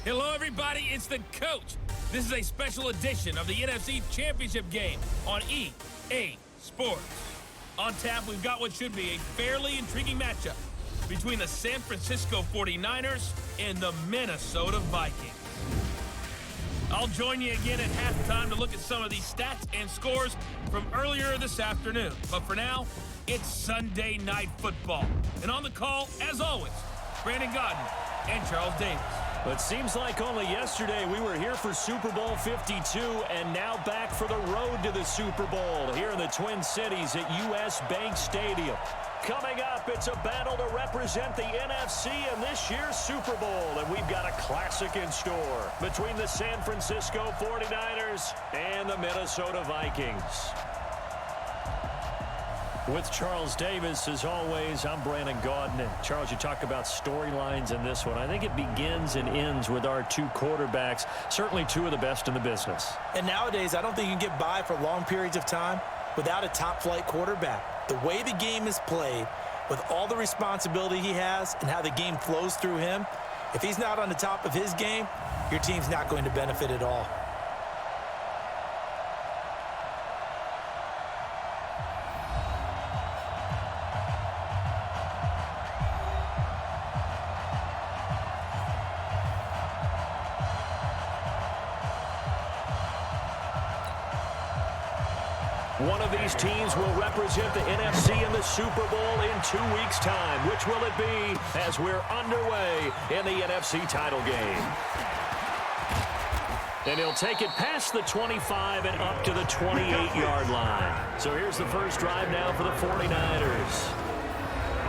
Hello, everybody. It's the coach. This is a special edition of the NFC Championship game on EA Sports. On tap, we've got what should be a fairly intriguing matchup between the San Francisco 49ers and the Minnesota Vikings. I'll join you again at halftime to look at some of these stats and scores from earlier this afternoon. But for now, it's Sunday Night Football. And on the call, as always, Brandon Godden and Charles Davis. But it seems like only yesterday we were here for Super Bowl 52 and now back for the road to the Super Bowl here in the Twin Cities at US Bank Stadium. Coming up, it's a battle to represent the NFC in this year's Super Bowl, and we've got a classic in store between the San Francisco 49ers and the Minnesota Vikings. With Charles Davis, as always, I'm Brandon Godden. And Charles, you talk about storylines in this one. I think it begins and ends with our two quarterbacks, certainly two of the best in the business. And nowadays, I don't think you can get by for long periods of time without a top-flight quarterback. The way the game is played, with all the responsibility he has and how the game flows through him, if he's not on the top of his game, your team's not going to benefit at all. One of these teams will represent the NFC in the Super Bowl in 2 weeks' time. Which will it be as we're underway in the NFC title game? And he'll take it past the 25 and up to the 28-yard line. So here's the first drive now for the 49ers.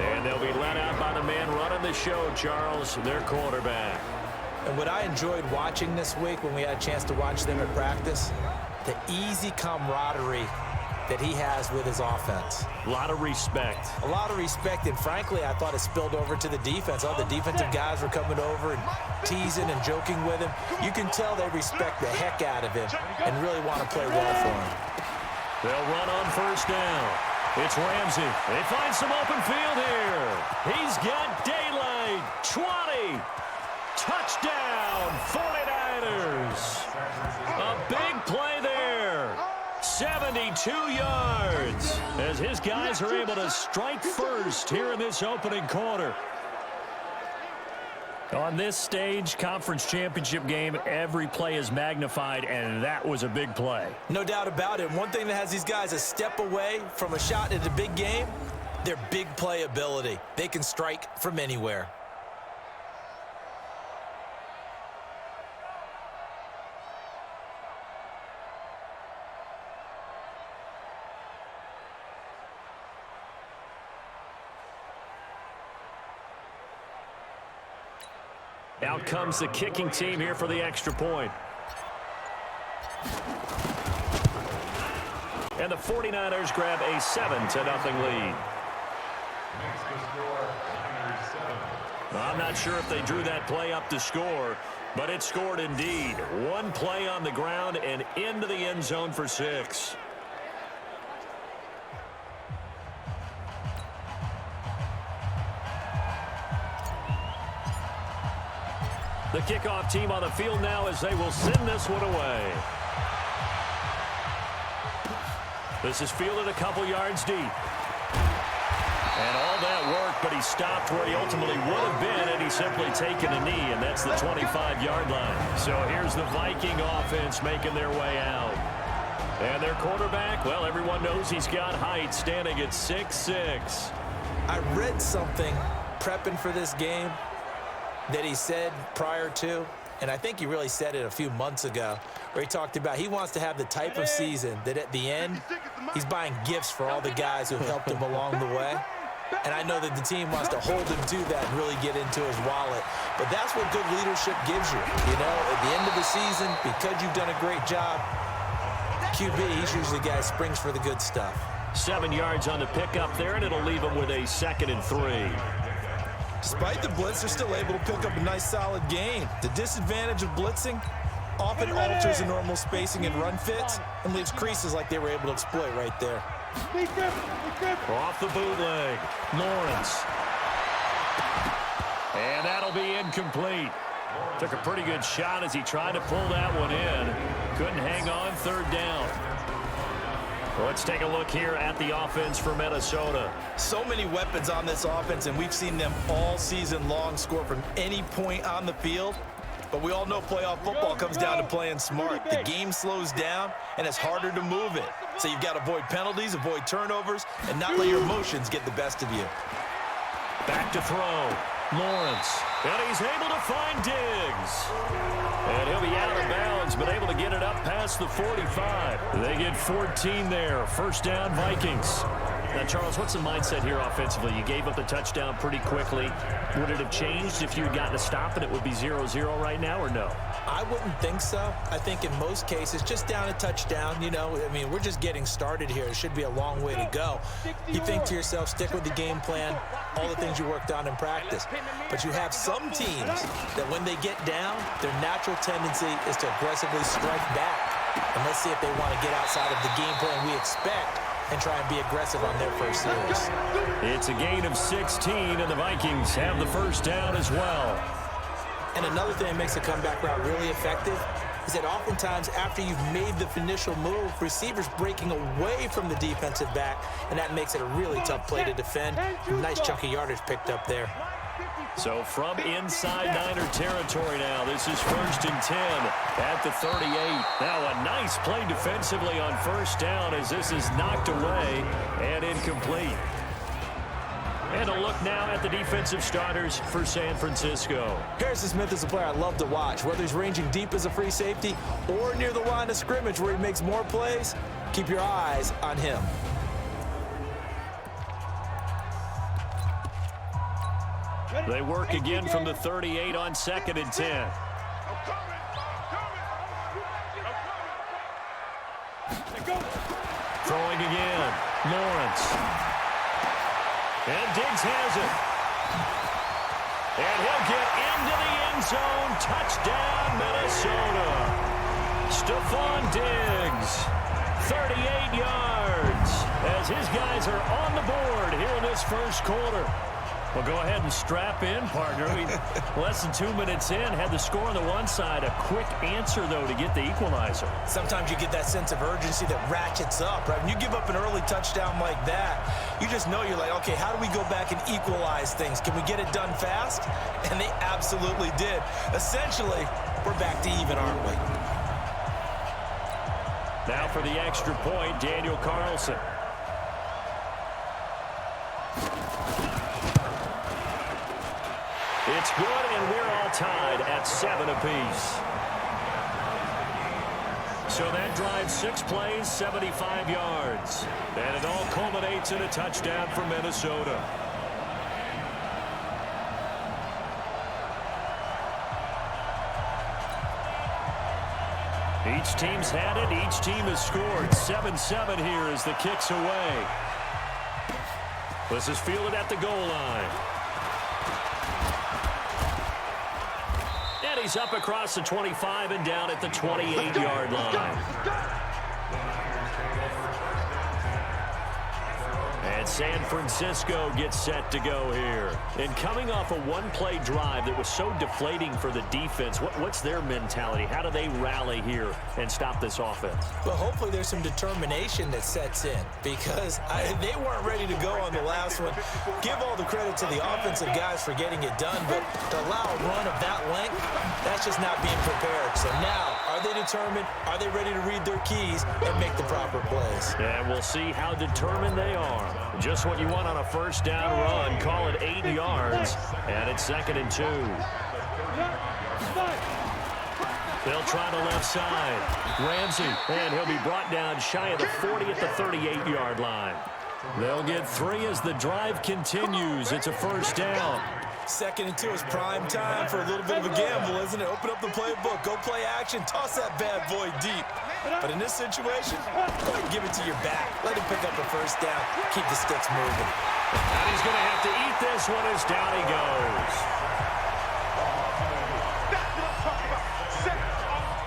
And they'll be led out by the man running the show, Charles, their quarterback. And what I enjoyed watching this week when we had a chance to watch them at practice, the easy camaraderie that he has with his offense. A lot of respect. A lot of respect, and frankly, I thought it spilled over to the defense. All the defensive guys were coming over and teasing and joking with him. You can tell they respect the heck out of him and really want to play well for him. They'll run on first down. It's Ramsey. They find some open field here. He's got daylight. 20. Touchdown, 49ers. A big play there. 72 yards as his guys are able to strike first here in this opening quarter. On this stage, conference championship game, every play is magnified, and that was a big play. No doubt about it. One thing that has these guys a step away from a shot at a big game, their big play ability. They can strike from anywhere. Out comes the kicking team here for the extra point. And the 49ers grab a 7-0 lead. I'm not sure if they drew that play up to score, but it scored indeed. One play on the ground and into the end zone for 6. The kickoff team on the field now as they will send this one away. This is fielded a couple yards deep. And all that work, but he stopped where he ultimately would have been, and he's simply taken a knee, and that's the 25-yard line. So here's the Viking offense making their way out. And their quarterback, well, everyone knows he's got height, standing at 6'6". I read something prepping for this game that he said prior to, and I think he really said it a few months ago, where he talked about he wants to have the type of season that at the end, he's buying gifts for all the guys who helped him along the way. And I know that the team wants to hold him to that and really get into his wallet. But that's what good leadership gives you. You know, at the end of the season, because you've done a great job, QB, he's usually the guy who springs for the good stuff. 7 yards on the pickup there, and it'll leave him with a 2nd and 3. Despite the blitz, they're still able to pick up a nice, solid gain. The disadvantage of blitzing often alters the normal spacing and run fits and leaves creases like they were able to exploit right there. Off the bootleg, Lawrence. And that'll be incomplete. Took a pretty good shot as he tried to pull that one in. Couldn't hang on, third down. Well, let's take a look here at the offense for Minnesota. So many weapons on this offense, and we've seen them all season long score from any point on the field. But we all know playoff football comes down to playing smart. The game slows down, and it's harder to move it. So you've got to avoid penalties, avoid turnovers, and not let your emotions get the best of you. Back to throw. Lawrence. And he's able to find Diggs. And he'll be out of bounds, but able to get it up past the 45. They get 14 there. First down, Vikings. Now, Charles, what's the mindset here offensively? You gave up the touchdown pretty quickly. Would it have changed if you had gotten a stop and it would be 0-0 right now, or no? I wouldn't think so. I think in most cases, just down a touchdown, you know, I mean, we're just getting started here. It should be a long way to go. You think to yourself, stick with the game plan, all the things you worked on in practice. But you have some teams that when they get down, their natural tendency is to aggressively strike back. And let's see if they want to get outside of the game plan we expect and try and be aggressive on their first series. It's a gain of 16, and the Vikings have the first down as well. And another thing that makes the comeback route really effective is that oftentimes after you've made the initial move, receivers breaking away from the defensive back, and that makes it a really tough play to defend. Nice chunk of yardage picked up there. So from inside Niner territory now, this is 1st and 10 at the 38. Now a nice play defensively on first down as this is knocked away and incomplete. And a look now at the defensive starters for San Francisco. Harrison Smith is a player I love to watch. Whether he's ranging deep as a free safety or near the line of scrimmage where he makes more plays, keep your eyes on him. They work again from the 38 on 2nd and 10. Throwing again. Lawrence. And Diggs has it. And he'll get into the end zone. Touchdown, Minnesota. Stephon Diggs, 38 yards, as his guys are on the board here in this first quarter. Well, go ahead and strap in, partner. Less than 2 minutes in, had the score on the one side. A quick answer, though, to get the equalizer. Sometimes you get that sense of urgency that ratchets up, right? When you give up an early touchdown like that, you just know you're like, okay, how do we go back and equalize things? Can we get it done fast? And they absolutely did. Essentially, we're back to even, aren't we? Now for the extra point, Daniel Carlson. It's good, and we're all tied at 7 apiece. So that drives 6 plays, 75 yards. And it all culminates in a touchdown for Minnesota. Each team's had it. Each team has scored. 7-7 here as the kick's away. This is fielded at the goal line. And he's up across the 25 and down at the 28-yard line. And San Francisco gets set to go here. And coming off a one-play drive that was so deflating for the defense, what's their mentality? How do they rally here and stop this offense? Well, hopefully there's some determination that sets in because they weren't ready to go on the last one. Give all the credit to the offensive guys for getting it done, but to allow a run of that length, that's just not being prepared. So now, are they determined? Are they ready to read their keys and make the proper plays? And we'll see how determined they are. Just what you want on a first down run. Call it 8 yards. And it's 2nd and 2. They'll try the left side. Ramsey. And he'll be brought down shy of the 40 at the 38-yard line. They'll get 3 as the drive continues. It's a first down. 2nd and 2 is prime time for a little bit of a gamble, isn't it? Open up the playbook, go play action, toss that bad boy deep. But in this situation, go ahead and give it to your back. Let him pick up a first down, keep the sticks moving. And he's going to have to eat this one as down he goes.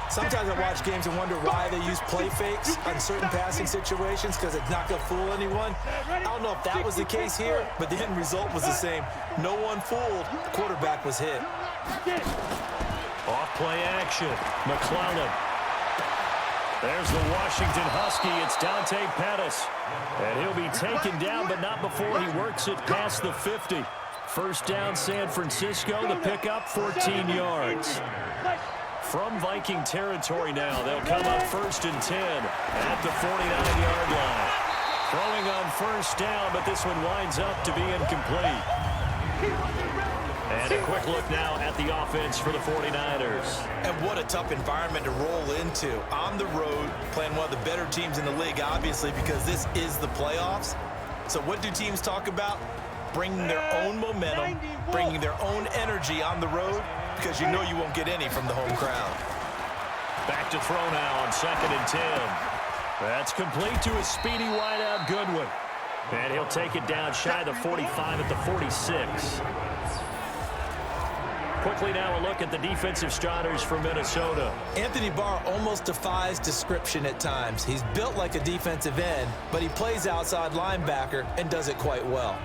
Sometimes I watch games and wonder why they use play fakes on certain passing situations because it's not going to fool anyone. I don't know if that was the case here, but the end result was the same. No one fooled. The quarterback was hit. Play action. McClellan. There's the Washington Husky. It's Dante Pettis. And he'll be taken down, but not before he works it past the 50. First down, San Francisco. The pickup, 14 yards. From Viking territory now, they'll come up 1st and 10 at the 49-yard line. Throwing on first down, but this one winds up to be incomplete. And a quick look now at the offense for the 49ers. And what a tough environment to roll into. On the road, playing one of the better teams in the league, obviously, because this is the playoffs. So what do teams talk about? Bringing their own momentum, bringing their own energy on the road, because you know you won't get any from the home crowd. Back to throw now on 2nd and 10. That's complete to a speedy wideout Goodwin. And he'll take it down shy of the 45 at the 46. Quickly now a look at the defensive starters for Minnesota. Anthony Barr almost defies description at times. He's built like a defensive end, but he plays outside linebacker and does it quite well.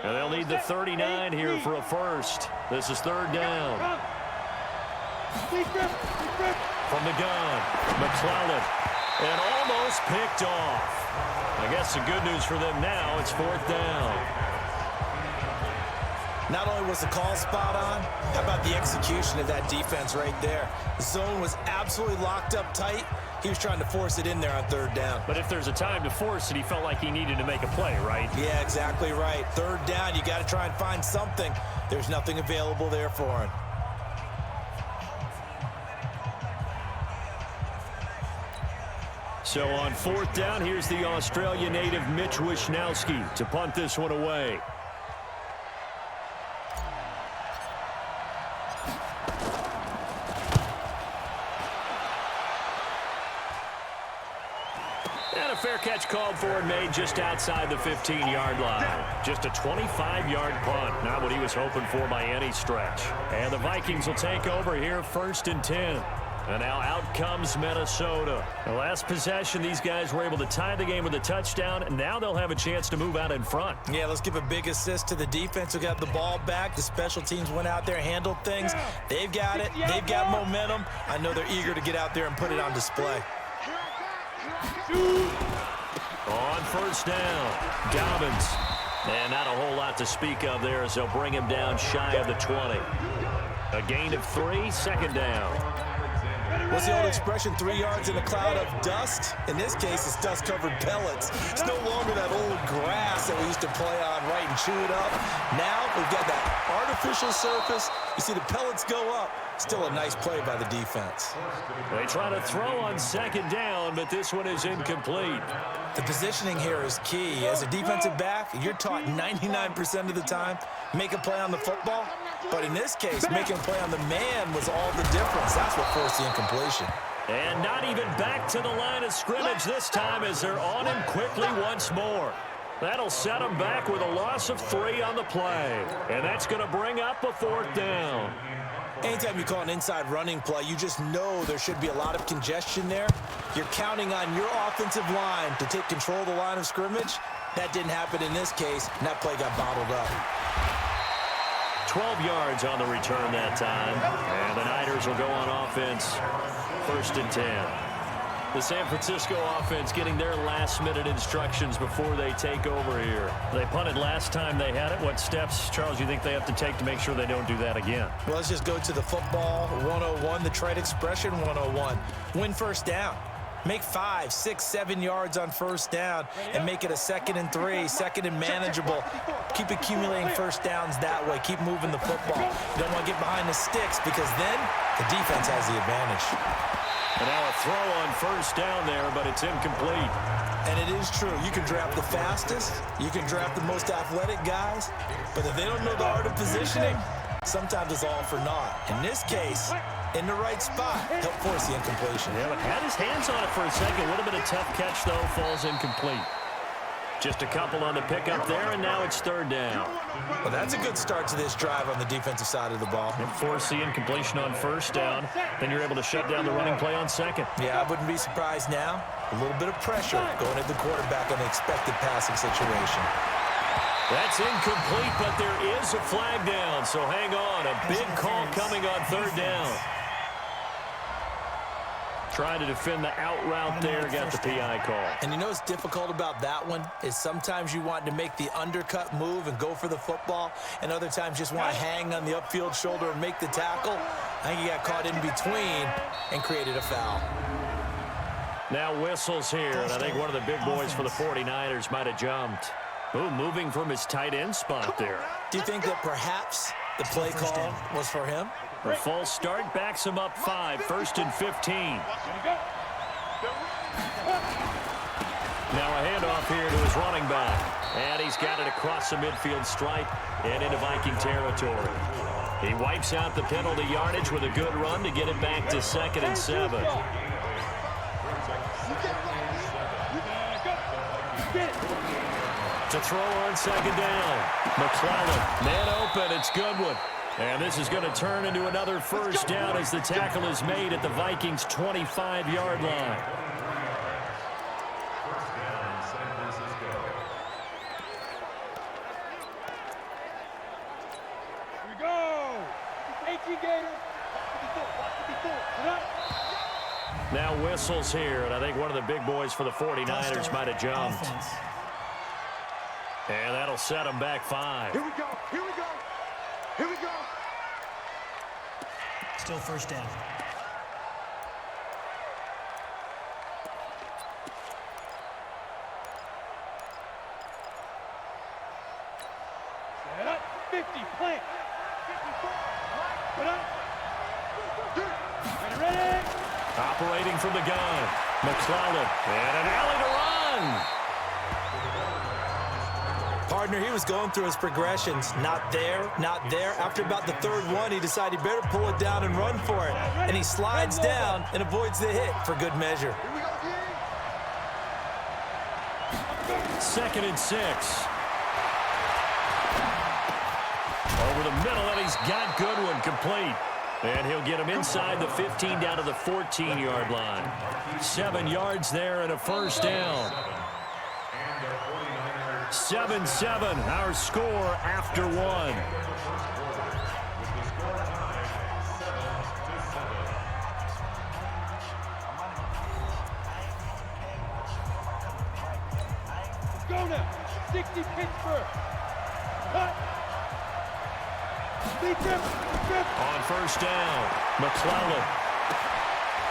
And they'll need the 39 here for a first. This is 3rd down. From the gun, McClellan. And almost picked off. I guess the good news for them now, it's 4th down. Not only was the call spot on, how about the execution of that defense right there? The zone was absolutely locked up tight. He was trying to force it in there on 3rd down. But if there's a time to force it, he felt like he needed to make a play, right? Yeah, exactly right. 3rd down, you got to try and find something. There's nothing available there for him. So on 4th down, here's the Australia native Mitch Wishnowsky to punt this one away. And a fair catch called for and made just outside the 15-yard line. Just a 25-yard punt, not what he was hoping for by any stretch. And the Vikings will take over here 1st and 10. And now out comes Minnesota. The last possession, these guys were able to tie the game with a touchdown, and now they'll have a chance to move out in front. Yeah, let's give a big assist to the defense who got the ball back. The special teams went out there, handled things. They've got it. They've got momentum. I know they're eager to get out there and put it on display. On 1st down, Dobbins. And not a whole lot to speak of there as they'll bring him down shy of the 20. A gain of 3, 2nd down. What's the old expression, 3 yards in a cloud of dust? In this case, it's dust-covered pellets. It's no longer that old grass that we used to play on, right, and chew it up. Now we've got that artificial surface. You see the pellets go up. Still a nice play by the defense. They try to throw on 2nd down, but this one is incomplete. The positioning here is key. As a defensive back, you're taught 99% of the time, make a play on the football. But in this case, making a play on the man was all the difference. That's what forced the incompletion. And not even back to the line of scrimmage this time as they're on him quickly once more. That'll set him back with a loss of 3 on the play. And that's going to bring up a 4th down. Anytime you call an inside running play, you just know there should be a lot of congestion there. You're counting on your offensive line to take control of the line of scrimmage. That didn't happen in this case, and that play got bottled up. 12 yards on the return that time. And the Niners will go on offense, 1st and 10. The San Francisco offense getting their last-minute instructions before they take over here. They punted last time they had it. What steps, Charles, you think they have to take to make sure they don't do that again? Well, let's just go to the football 101, the trade expression 101. Win 1st down. Make 5, 6, 7 yards on 1st down and make it a 2nd and 3, 2nd and manageable. Keep accumulating 1st downs that way. Keep moving the football. You don't want to get behind the sticks because then the defense has the advantage. And now a throw on 1st down there, but it's incomplete. And it is true. You can draft the fastest. You can draft the most athletic guys. But if they don't know the art of positioning, sometimes it's all for naught. In this case, in the right spot, help force the incompletion. Yeah, but had his hands on it for a second. Would have been a tough catch, though. Falls incomplete. Just a couple on the pickup there, and now it's third down. Well, that's a good start to this drive on the defensive side of the ball. And force the incompletion on first down. Then you're able to shut down the running play on second. Yeah, I wouldn't be surprised now. A little bit of pressure going at the quarterback on the expected passing situation. That's incomplete, but there is a flag down, so hang on. A big call coming on third down. Trying to defend the out route there, got the PI call. And you know what's difficult about that one is sometimes you want to make the undercut move and go for the football, and other times just want to hang on the upfield shoulder and make the tackle. I think he got caught in between and created a foul. Now whistles here, and I think one of the big boys for the 49ers might have jumped. Ooh, moving from his tight end spot there. Do you think that perhaps the play call was for him? A false start backs him up 5, 1st and 15. Now a handoff here to his running back. And he's got it across the midfield stripe and into Viking territory. He wipes out the penalty yardage with a good run to get it back to 2nd and 7. To throw on 2nd down. McClellan, man open, it's Goodwin. And this is going to turn into another first down as the tackle is made at the Vikings' 25-yard line. Here we go. Now whistles here, and I think one of the big boys for the 49ers might have jumped. And that'll set them back 5. Here we go. Here we go. Here we go. Still first down. Set up. 50. Plant. 54. Put up. Ready. Operating from the gun. McClellan. And an alley to run. Partner, he was going through his progressions. Not there, not there. After about the third one, he decided he better pull it down and run for it. And he slides down and avoids the hit for good measure. 2nd and 6. Over the middle, and he's got Goodwin complete. And he'll get him inside the 15 down to the 14-yard line. 7 yards there and a first down. 7-7, our score after 1. Let's go now. 60 Pittsburgh. Cut. On first down, McClellan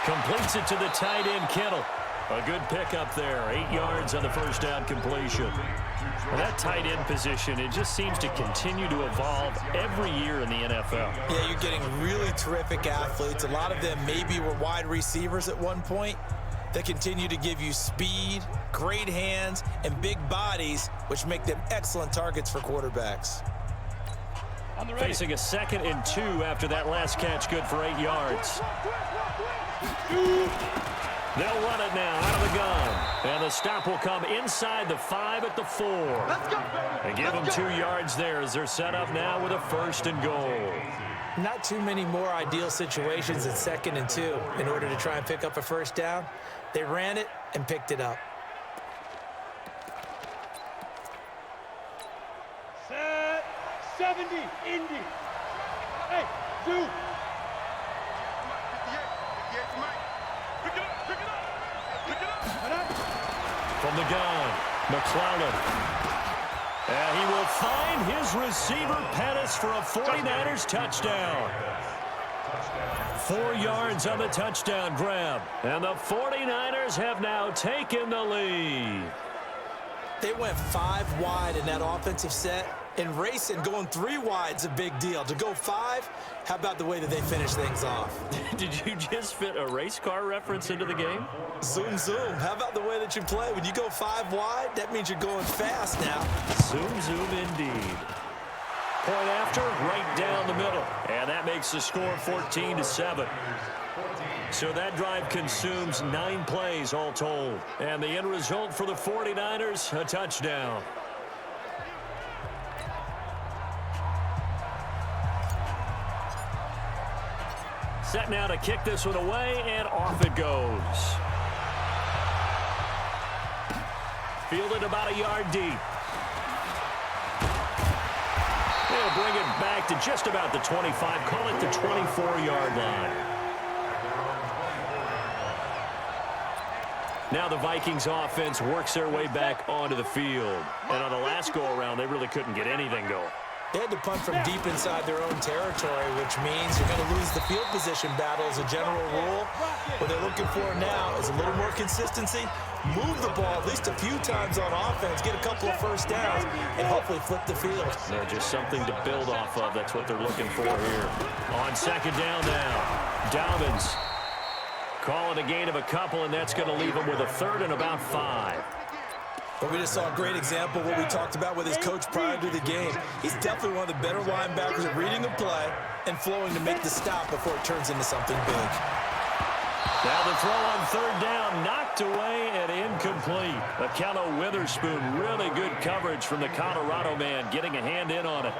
completes it to the tight end, Kittle. A good pickup there, 8 yards on the first down completion. Well, that tight end position, it just seems to continue to evolve every year in the NFL. Yeah, you're getting really terrific athletes. A lot of them maybe were wide receivers at one point. They continue to give you speed, great hands, and big bodies, which make them excellent targets for quarterbacks. Facing a 2nd and 2 after that last catch, good for 8 yards. They'll run it now out of the gun. And the stop will come inside the 5 at the 4. And give them 2 yards there as they're set up now with a 1st and goal. Not too many more ideal situations at 2nd and 2 in order to try and pick up a first down. They ran it and picked it up. Set. 70. Indy. Hey, 2. From the gun, McClellan. And he will find his receiver, Pettis, for a 49ers touchdown. 4 yards on the touchdown grab. And the 49ers have now taken the lead. They went 5 wide in that offensive set. And racing, going 3 wide's a big deal. To go 5, how about the way that they finish things off? Did you just fit a race car reference into the game? Zoom, zoom. How about the way that you play? When you go 5 wide, that means you're going fast now. Zoom, zoom indeed. Point after, right down the middle. And that makes the score 14-7. So that drive consumes 9 plays all told. And the end result for the 49ers, a touchdown. Set now to kick this one away, and off it goes. Fielded about a yard deep. They'll bring it back to just about the 25. Call it the 24-yard line. Now the Vikings offense works their way back onto the field. And on the last go-around, they really couldn't get anything going. They had to punt from deep inside their own territory, which means you're going to lose the field position battle as a general rule. What they're looking for now is a little more consistency, move the ball at least a few times on offense, get a couple of first downs, and hopefully flip the field. No, just something to build off of. That's what they're looking for here. On second down now, Dobbins calling a gain of a couple, and that's going to leave him with a third and about 5. But we just saw a great example of what we talked about with his coach prior to the game. He's definitely one of the better linebackers at reading a play and flowing to make the stop before it turns into something big. Now the throw on third down, knocked away and incomplete. Akello Witherspoon, really good coverage from the Colorado man, getting a hand in on it.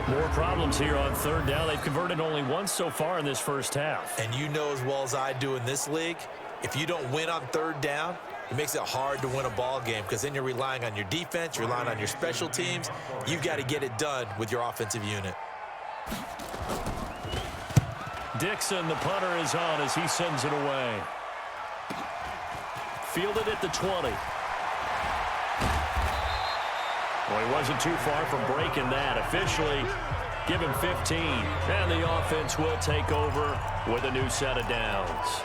More problems here on third down. They've converted only once so far in this first half. And you know as well as I do in this league, if you don't win on third down, it makes it hard to win a ball game because then you're relying on your defense, you're relying on your special teams. You've got to get it done with your offensive unit. Dixon, the punter, is on as he sends it away. Fielded at the 20. Well, he wasn't too far from breaking that. Officially, give him 15. And the offense will take over with a new set of downs.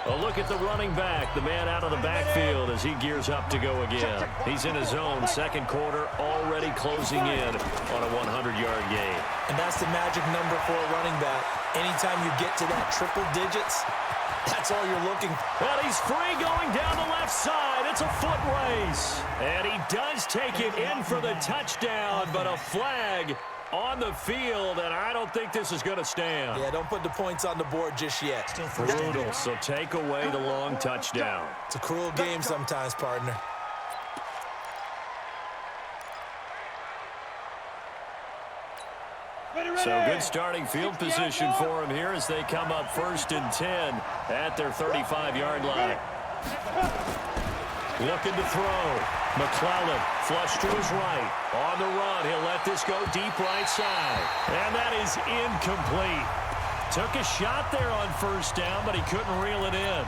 A look at the running back, the man out of the backfield as he gears up to go again. He's in his zone, second quarter, already closing in on a 100-yard gain. And that's the magic number for a running back. Anytime you get to that triple digits, that's all you're looking for. And he's free going down the left side. It's a foot race. And he does take it in for the touchdown, but a flag on the field, and I don't think this is going to stand. Yeah, don't put the points on the board just yet. Brutal, so take away the long touchdown. It's a cruel game sometimes, partner. So good starting field position for him here as they come up 1st and 10 at their 35-yard line. Looking to throw. McClellan flush to his right. On the run, he'll let this go deep right side. And that is incomplete. Took a shot there on first down, but he couldn't reel it in.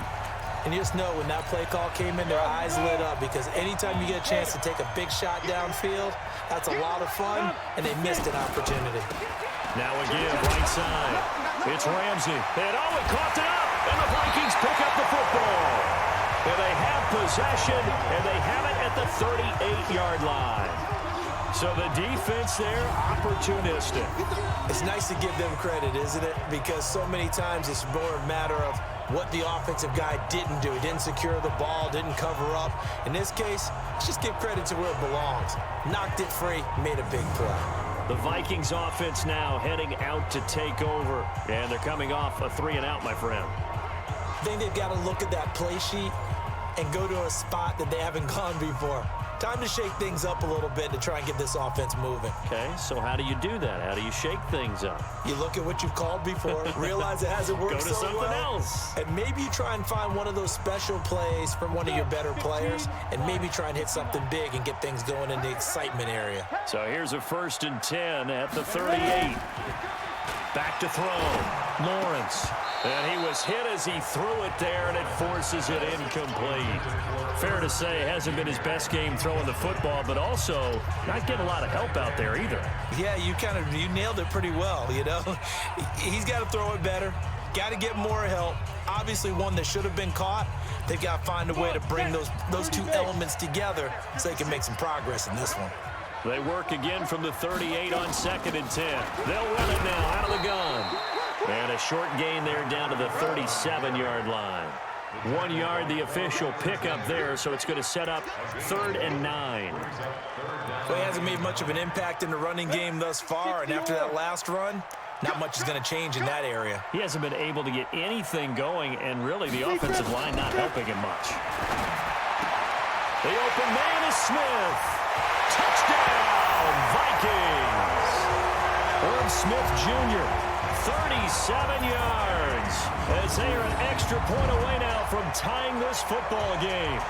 And you just know when that play call came in, their eyes lit up because anytime you get a chance to take a big shot downfield, that's a lot of fun, and they missed an opportunity. Now again, right side. It's Ramsey. And he caught it up, and the Vikings pick up the football. And they have possession, and they have it at the 38-yard line. So the defense there, opportunistic. It's nice to give them credit, isn't it? Because so many times it's more a matter of what the offensive guy didn't do. He didn't secure the ball, didn't cover up. In this case, let's just give credit to where it belongs. Knocked it free, made a big play. The Vikings offense now heading out to take over. And they're coming off a 3-and-out, my friend. I think they've got to look at that play sheet and go to a spot that they haven't gone before. Time to shake things up a little bit to try and get this offense moving. Okay, so how do you do that? How do you shake things up? You look at what you've called before, realize it hasn't worked Go to so something well, else. and maybe you try and find one of those special plays from one of your better players, and maybe try and hit something big and get things going in the excitement area. So here's a 1st and 10 at the 38. Back to throw. Lawrence. And he was hit as he threw it there, and it forces it incomplete. Fair to say, hasn't been his best game throwing the football, but also not getting a lot of help out there either. Yeah, you nailed it pretty well, you know. He's got to throw it better. Got to get more help. Obviously one that should have been caught. They've got to find a way to bring those two elements together so they can make some progress in this one. They work again from the 38 on 2nd and 10. They'll run it now out of the gun. And a short gain there down to the 37-yard line. 1 yard, the official pickup there, so it's going to set up 3rd and 9. Well, he hasn't made much of an impact in the running game thus far, and after that last run, not much is going to change in that area. He hasn't been able to get anything going, and really the offensive line not helping him much. The open man is Smith. Touchdown, Vikings. Irv Smith Jr., 37 yards. As they are an extra point away now from tying this football game.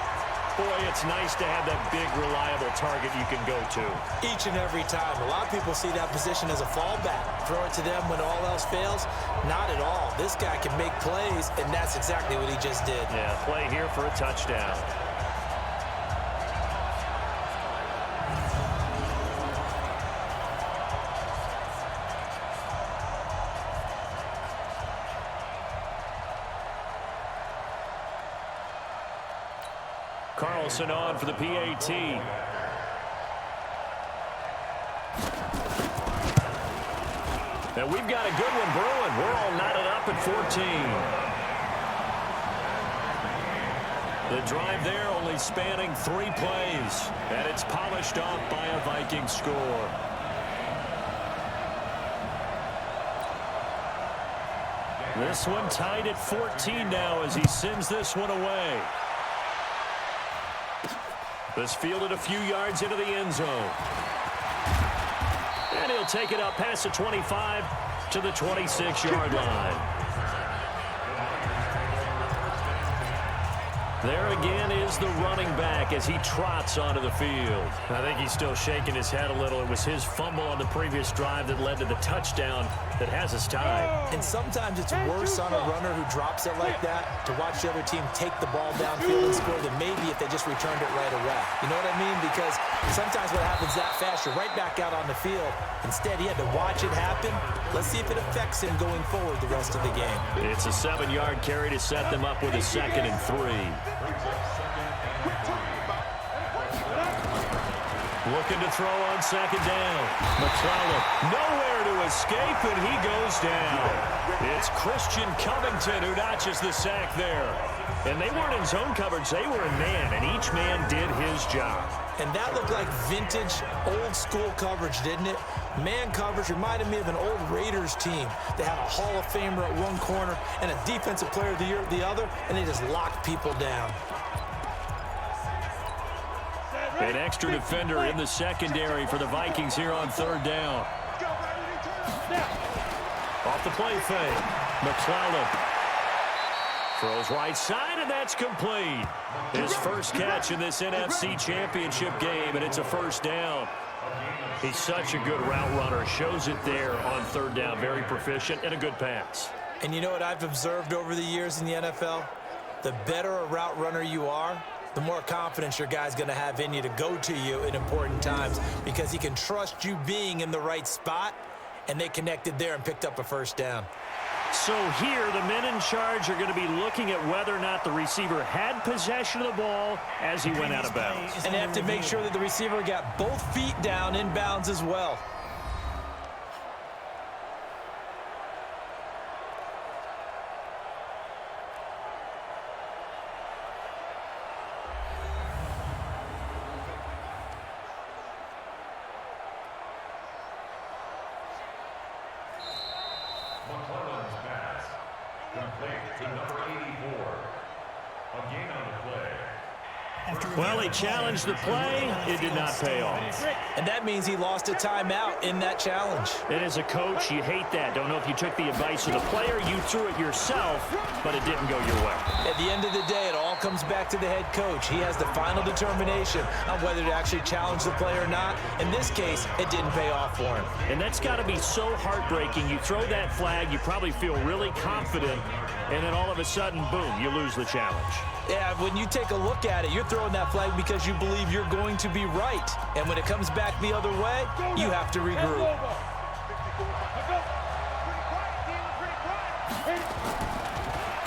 Boy, it's nice to have that big, reliable target you can go to. Each and every time. A lot of people see that position as a fallback. Throw it to them when all else fails. Not at all. This guy can make plays, and that's exactly what he just did. Yeah, play here for a touchdown. Carlson on for the PAT. And we've got a good one brewing. We're all knotted up at 14. The drive there only spanning 3 plays. And it's polished off by a Viking score. This one tied at 14 now as he sends this one away. This fielded a few yards into the end zone. And he'll take it up past the 25 to the 26-yard line. There again is the running back as he trots onto the field. I think he's still shaking his head a little. It was his fumble on the previous drive that led to the touchdown that has us tied. And sometimes it's worse on a runner who drops it like that to watch the other team take the ball downfield and score than maybe if they just returned it right away. You know what I mean? Because sometimes what happens that fast, you're right back out on the field. Instead, he had to watch it happen. Let's see if it affects him going forward the rest of the game. It's a 7-yard carry to set them up with a 2nd and 3. Looking to throw on 2nd down. McClellan nowhere to escape, and he goes down. It's Christian Covington who notches the sack there. And they weren't in zone coverage. They were in man, and each man did his job. And that looked like vintage, old-school coverage, didn't it? Man coverage reminded me of an old Raiders team. They had a Hall of Famer at one corner and a Defensive Player of the Year at the other, and they just locked people down. An extra defender in the secondary for the Vikings here on 3rd down. Off the play fake. McClellan throws right side, and that's complete. His first catch in this NFC Championship game, and it's a 1st down. He's such a good route runner. Shows it there on 3rd down. Very proficient and a good pass. And you know what I've observed over the years in the NFL? The better a route runner you are, the more confidence your guy's going to have in you to go to you in important times because he can trust you being in the right spot, and they connected there and picked up a 1st down. So here, the men in charge are going to be looking at whether or not the receiver had possession of the ball as he went out of bounds. And they have to make sure that the receiver got both feet down in bounds as well. McClellan's pass complete to number 84. A gain on the play. Well, he challenged the play. It did not pay off. And that means he lost a timeout in that challenge. And as a coach, you hate that. Don't know if you took the advice of the player. You threw it yourself, but it didn't go your way. At the end of the day, it all comes back to the head coach. He has the final determination on whether to actually challenge the play or not. In this case, it didn't pay off for him. And that's got to be so heartbreaking. You throw that flag, you probably feel really confident, and then all of a sudden, boom, you lose the challenge. Yeah, when you take a look at it, you're throwing that flag because you believe you're going to be right. And when it comes back the other way, you have to regroup.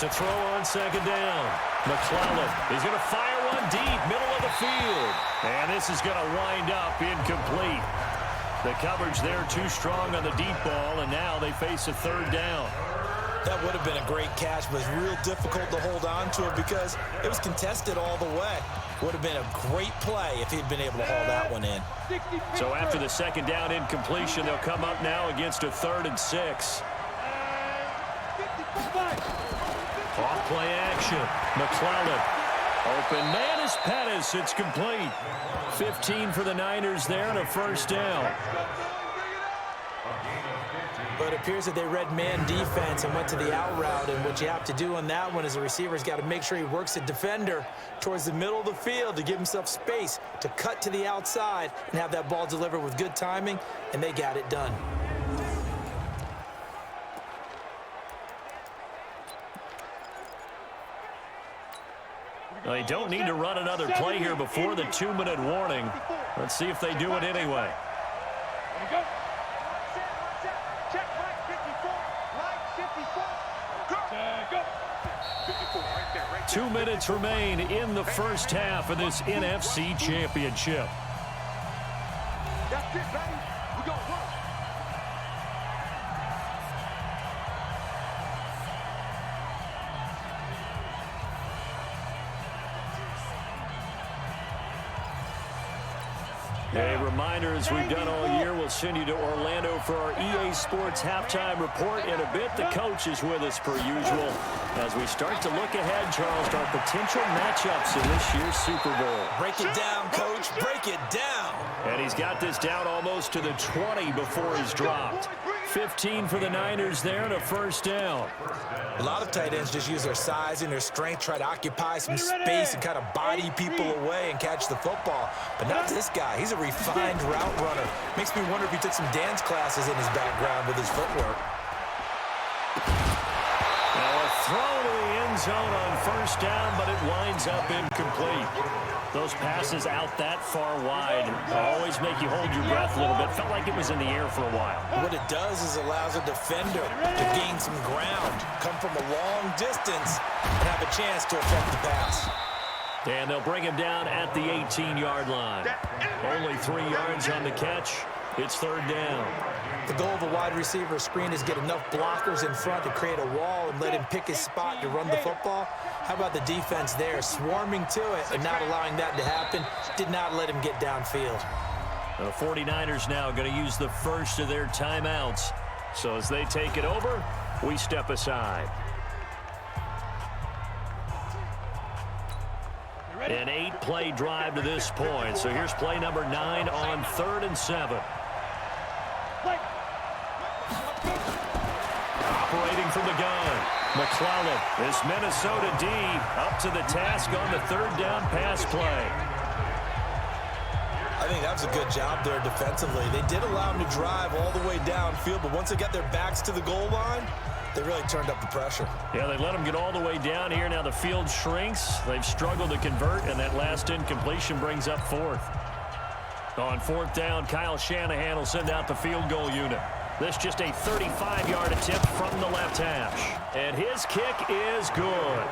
To throw on 2nd down. McClellan is going to fire one deep, middle of the field. And this is going to wind up incomplete. The coverage there too strong on the deep ball, and now they face a 3rd down. That would have been a great catch, but it's real difficult to hold on to it because it was contested all the way. Would have been a great play if he'd been able to haul that one in. So after the second down incompletion, they'll come up now against a 3rd and 6. Off play action. McClellan. Open man is Pettis. It's complete. 15 for the Niners there and a first down. But it appears that they read man defense and went to the out route. And what you have to do on that one is the receiver's got to make sure he works the defender towards the middle of the field to give himself space to cut to the outside and have that ball delivered with good timing, and they got it done. They don't need to run another play here before the 2-minute warning. Let's see if they do it anyway. 2 minutes remain in the first half of this NFC Championship. That's it, baby. We got work. A reminder, as we've done all year, we'll send you to Orlando for our EA Sports halftime report. In a bit, the coach is with us per usual as we start to look ahead, Charles, to our potential matchups in this year's Super Bowl. Break it down, Coach. Break it down. And he's got this down almost to the 20 before he's dropped. 15 for the Niners there and a first down. A lot of tight ends just use their size and their strength, try to occupy some space and kind of body people away and catch the football. But not this guy. He's a refined route runner. Makes me wonder if he took some dance classes in his background with his footwork. Now a throw to the end zone on first down, but it winds up incomplete. Those passes out that far wide always make you hold your breath a little bit. Felt like it was in the air for a while. What it does is allows a defender to gain some ground, come from a long distance, and have a chance to affect the pass. And they'll bring him down at the 18-yard line. Only 3 yards on the catch. It's third down. The goal of a wide receiver screen is get enough blockers in front to create a wall and let him pick his spot to run the football. How about the defense there, swarming to it and not allowing that to happen? Did not let him get downfield. The 49ers now going to use the first of their timeouts. So as they take it over, we step aside. An 8-play drive to this point. So here's play number 9 on 3rd and 7. Operating from the gun, McClellan. This Minnesota D up to the task on the 3rd down pass play. I think that was a good job there defensively. They did allow him to drive all the way downfield, but once they got their backs to the goal line, they really turned up the pressure. Yeah, they let them get all the way down here. Now the field shrinks. They've struggled to convert, and that last incompletion brings up 4th. On 4th down, Kyle Shanahan will send out the field goal unit. This just a 35-yard attempt from the left hash. And his kick is good.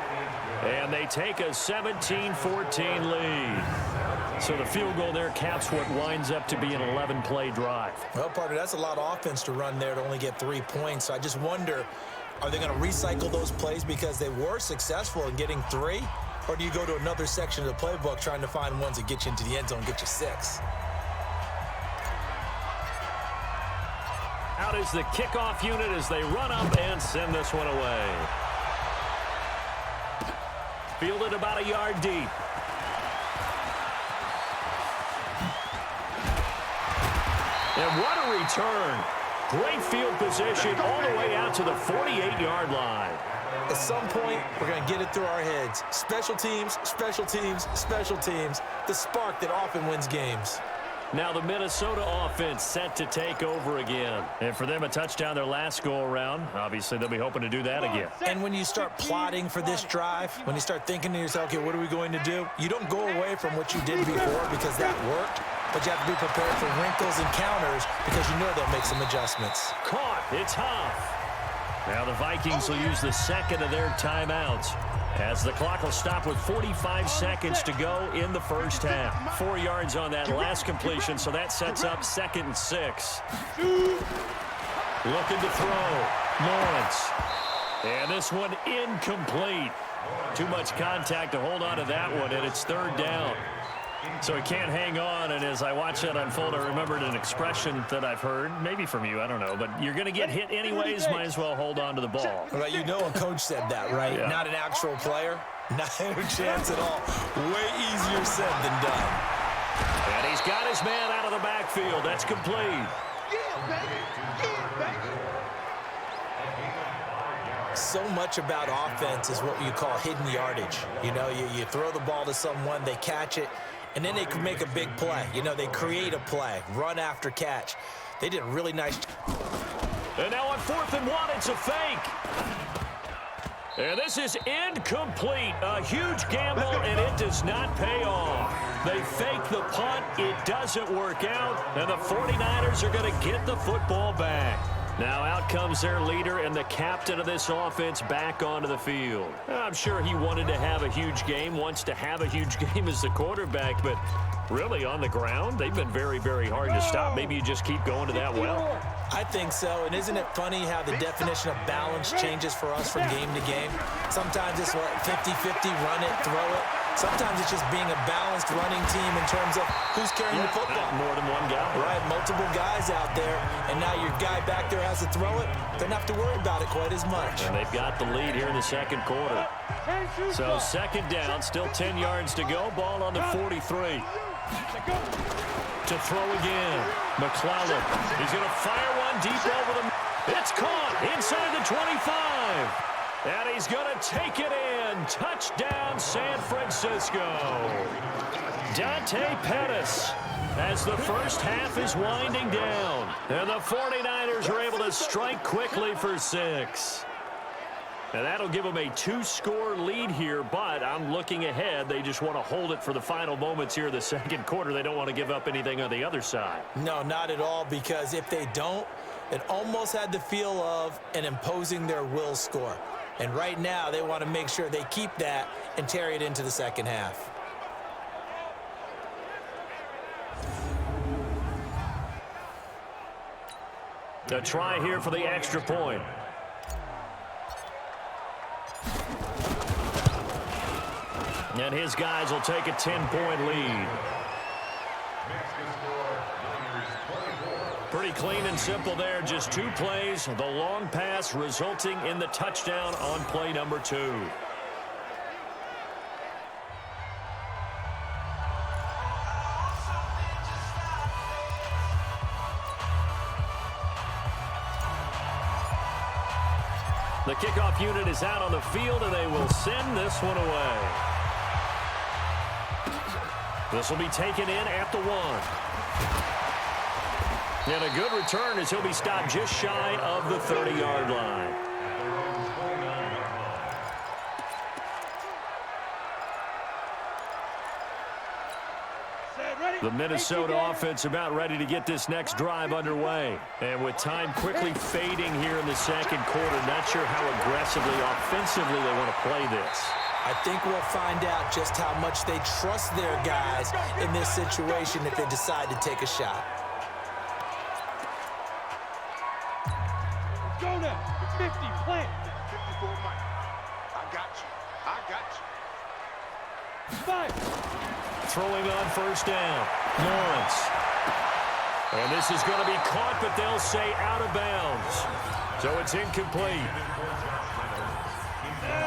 And they take a 17-14 lead. So the field goal there caps what winds up to be an 11-play drive. Well, partner, that's a lot of offense to run there to only get 3 points. So I just wonder, are they going to recycle those plays because they were successful in getting 3? Or do you go to another section of the playbook trying to find ones that get you into the end zone and get you 6? Out is the kickoff unit as they run up and send this one away. Fielded about a yard deep. And what a return. Great field position all the way out to the 48-yard line. At some point, we're going to get it through our heads. Special teams, special teams, special teams. The spark that often wins games. Now the Minnesota offense set to take over again. And for them, a touchdown their last go-around. Obviously, they'll be hoping to do that again. And when you start plotting for this drive, when you start thinking to yourself, okay, what are we going to do? You don't go away from what you did before because that worked, but you have to be prepared for wrinkles and counters because you know they'll make some adjustments. Caught. It's Huff. Now the Vikings will use the second of their timeouts as the clock will stop with 45 seconds to go in the first half. 4 yards on that last completion, so that sets up 2nd and 6. Looking to throw. Lawrence. And this one incomplete. Too much contact to hold on to that one, and it's third down. So he can't hang on, and as I watch that unfold, I remembered an expression that I've heard, maybe from you, I don't know, but you're going to get hit anyways, might as well hold on to the ball. Well, you know a coach said that, right? Yeah. Not an actual player. Not a chance at all. Way easier said than done. And he's got his man out of the backfield. That's complete. Yeah, baby. Yeah, baby. So much about offense is what you call hidden yardage. You know, you throw the ball to someone, they catch it, and then they can make a big play. You know, they create a play, run after catch. They did a really nice job. And now on 4th and 1, it's a fake. And this is incomplete. A huge gamble, and it does not pay off. They fake the punt. It doesn't work out, and the 49ers are going to get the football back. Now out comes their leader and the captain of this offense back onto the field. I'm sure he wanted to have a huge game, wants to have a huge game as the quarterback, but really on the ground, they've been very, very hard to stop. Maybe you just keep going to that well. I think so, and isn't it funny how the definition of balance changes for us from game to game? Sometimes it's 50-50, run it, throw it. Sometimes it's just being a balanced running team in terms of who's carrying the football. More than one guy. Right, multiple guys out there, and now your guy back there has to throw it. Doesn't have to worry about it quite as much. And they've got the lead here in the second quarter. So second down, still 10 yards to go. Ball on the 43. To throw again. McClellan. He's going to fire one deep over the... It's caught inside the 25. And he's going to take it in. Touchdown, San Francisco. Dante Pettis as the first half is winding down. And the 49ers are able to strike quickly for 6. And that'll give them a 2-score lead here, but I'm looking ahead. They just want to hold it for the final moments here in the second quarter. They don't want to give up anything on the other side. No, not at all, because if they don't, it almost had the feel of an imposing their will score. And right now, they want to make sure they keep that and carry it into the second half. A try here for the extra point. And his guys will take a 10-point lead. Pretty clean and simple there. Just 2 plays. The long pass resulting in the touchdown on play number 2. The kickoff unit is out on the field, and they will send this one away. This will be taken in at the 1. And a good return as he'll be stopped just shy of the 30-yard line. The Minnesota offense about ready to get this next drive underway. And with time quickly fading here in the second quarter, not sure how aggressively, offensively they want to play this. I think we'll find out just how much they trust their guys in this situation if they decide to take a shot. Go now. 50, plant. 54, Mike. I got you. I got you. 5. Throwing on first down. Lawrence. And this is going to be caught, but they'll say out of bounds. So it's incomplete.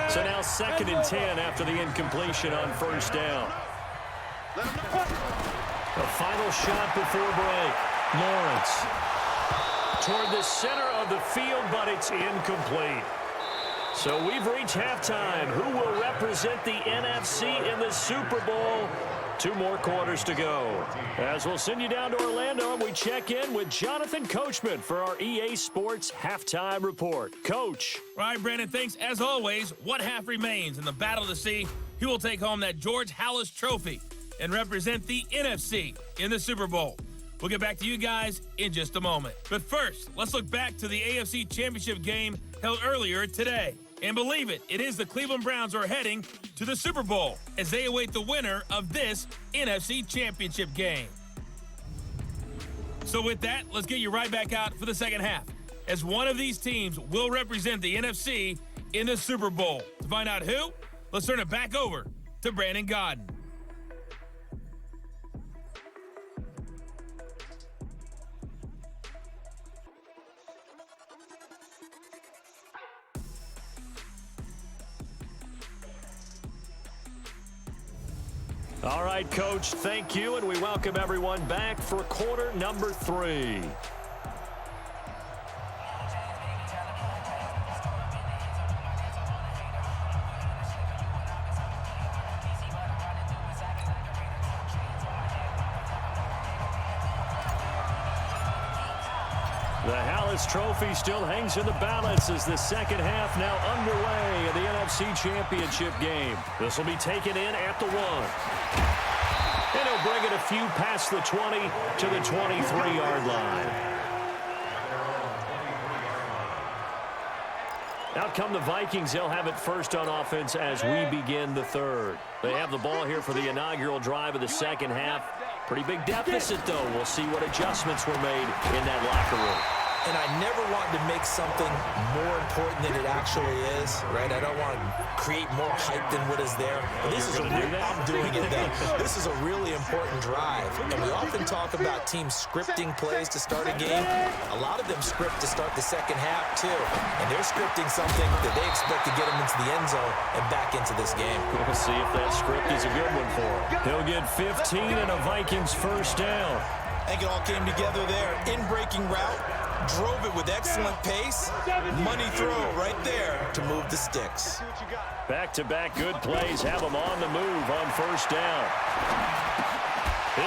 So now 2nd and 10 after the incompletion on first down. The final shot before break. Lawrence. Toward the center of the field, but it's incomplete. So we've reached halftime. Who will represent the NFC in the Super Bowl? 2 more quarters to go. As we'll send you down to Orlando, and we check in with Jonathan Coachman for our EA Sports Halftime Report. Coach. All right, Brandon, thanks. As always, one half remains in the battle to see who will take home that George Halas Trophy and represent the NFC in the Super Bowl. We'll get back to you guys in just a moment. But first, let's look back to the AFC Championship game held earlier today. And believe it, it is the Cleveland Browns who are heading to the Super Bowl as they await the winner of this NFC Championship game. So with that, let's get you right back out for the second half, as one of these teams will represent the NFC in the Super Bowl. To find out who, let's turn it back over to Brandon Godden. All right, Coach, thank you, and we welcome everyone back for quarter number 3. The Hallis Trophy still hangs in the balance as the second half now underway in the NFC Championship game. This will be taken in at the 1. And he'll bring it a few past the 20 to the 23-yard line. Out come the Vikings. They'll have it first on offense as we begin the third. They have the ball here for the inaugural drive of the second half. Pretty big deficit, though. We'll see what adjustments were made in that locker room. And I never want to make something more important than it actually is, right? I don't want to create more hype than what is there. But this is I'm doing it, though. This is a really important drive. And we often talk about teams scripting plays to start a game. A lot of them script to start the second half, too. And they're scripting something that they expect to get them into the end zone and back into this game. We'll see if that script is a good one for him. He'll get 15 and a Vikings first down. I think it all came together there. In-breaking route. Drove it with excellent pace. Money throw right there to move the sticks. Back-to-back good plays have them on the move on first down.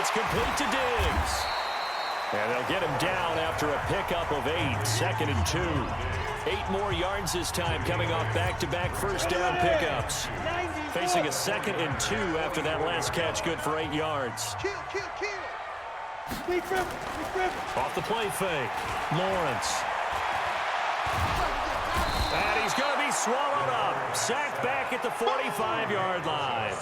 It's complete to Diggs. And they'll get him down after a pickup of 8, 2nd and 2. 8 more yards this time coming off back-to-back first down pickups. Facing a 2nd and 2 after that last catch, good for 8 yards. Off the play fake, Lawrence. And he's going to be swallowed up. Sacked back at the 45-yard line.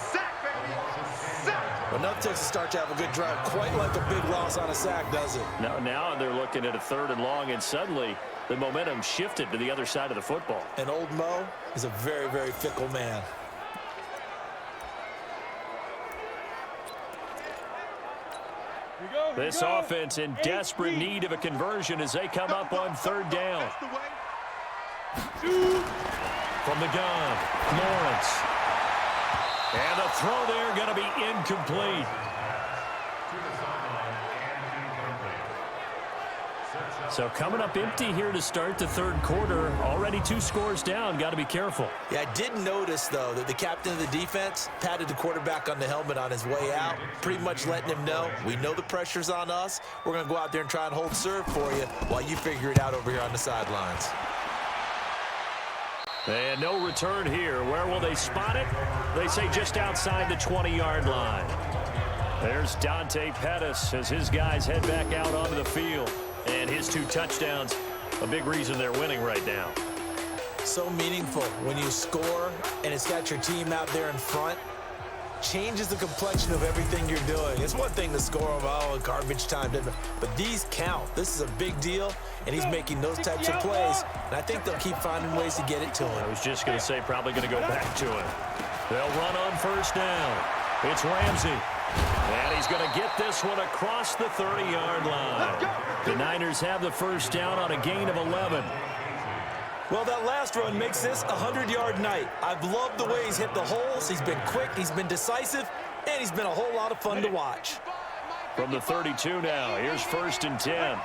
Well, nothing takes a start to have a good drive. Quite like a big loss on a sack, does it? Now they're looking at a 3rd and long, and suddenly the momentum shifted to the other side of the football. And old Mo is a very, very fickle man. This offense in desperate need of a conversion as they come up on 3rd down. From the gun, Lawrence. And the throw there going to be incomplete. So coming up empty here to start the 3rd quarter. Already 2 scores down. Got to be careful. Yeah, I did notice, though, that the captain of the defense patted the quarterback on the helmet on his way out, pretty much letting him know, we know the pressure's on us. We're going to go out there and try and hold serve for you while you figure it out over here on the sidelines. And no return here. Where will they spot it? They say just outside the 20-yard line. There's Dante Pettis as his guys head back out onto the field. And his 2 touchdowns, a big reason they're winning right now. So meaningful when you score and it's got your team out there in front. Changes the complexion of everything you're doing. It's one thing to score in garbage time, but these count. This is a big deal, and he's making those types of plays. And I think they'll keep finding ways to get it to him. I was just going to say probably going to go back to it. They'll run on first down. It's Ramsey. And he's going to get this one across the 30-yard line. The Niners have the first down on a gain of 11. Well, that last run makes this a 100-yard night. I've loved the way he's hit the holes. He's been quick, he's been decisive, and he's been a whole lot of fun to watch. From the 32 now, here's 1st and 10.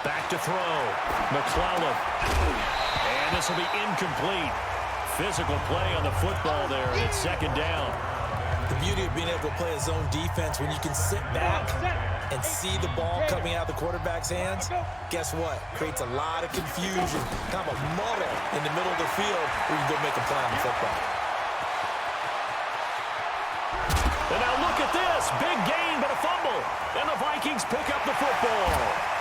Back to throw. McClellan. And this will be incomplete. Physical play on the football there, and it's 2nd down. The beauty of being able to play a zone defense when you can sit back and see the ball coming out of the quarterback's hands, guess what? Creates a lot of confusion, kind of a muddle in the middle of the field where you can go make a play on the football. And now look at this. Big gain, but a fumble. And the Vikings pick up the football.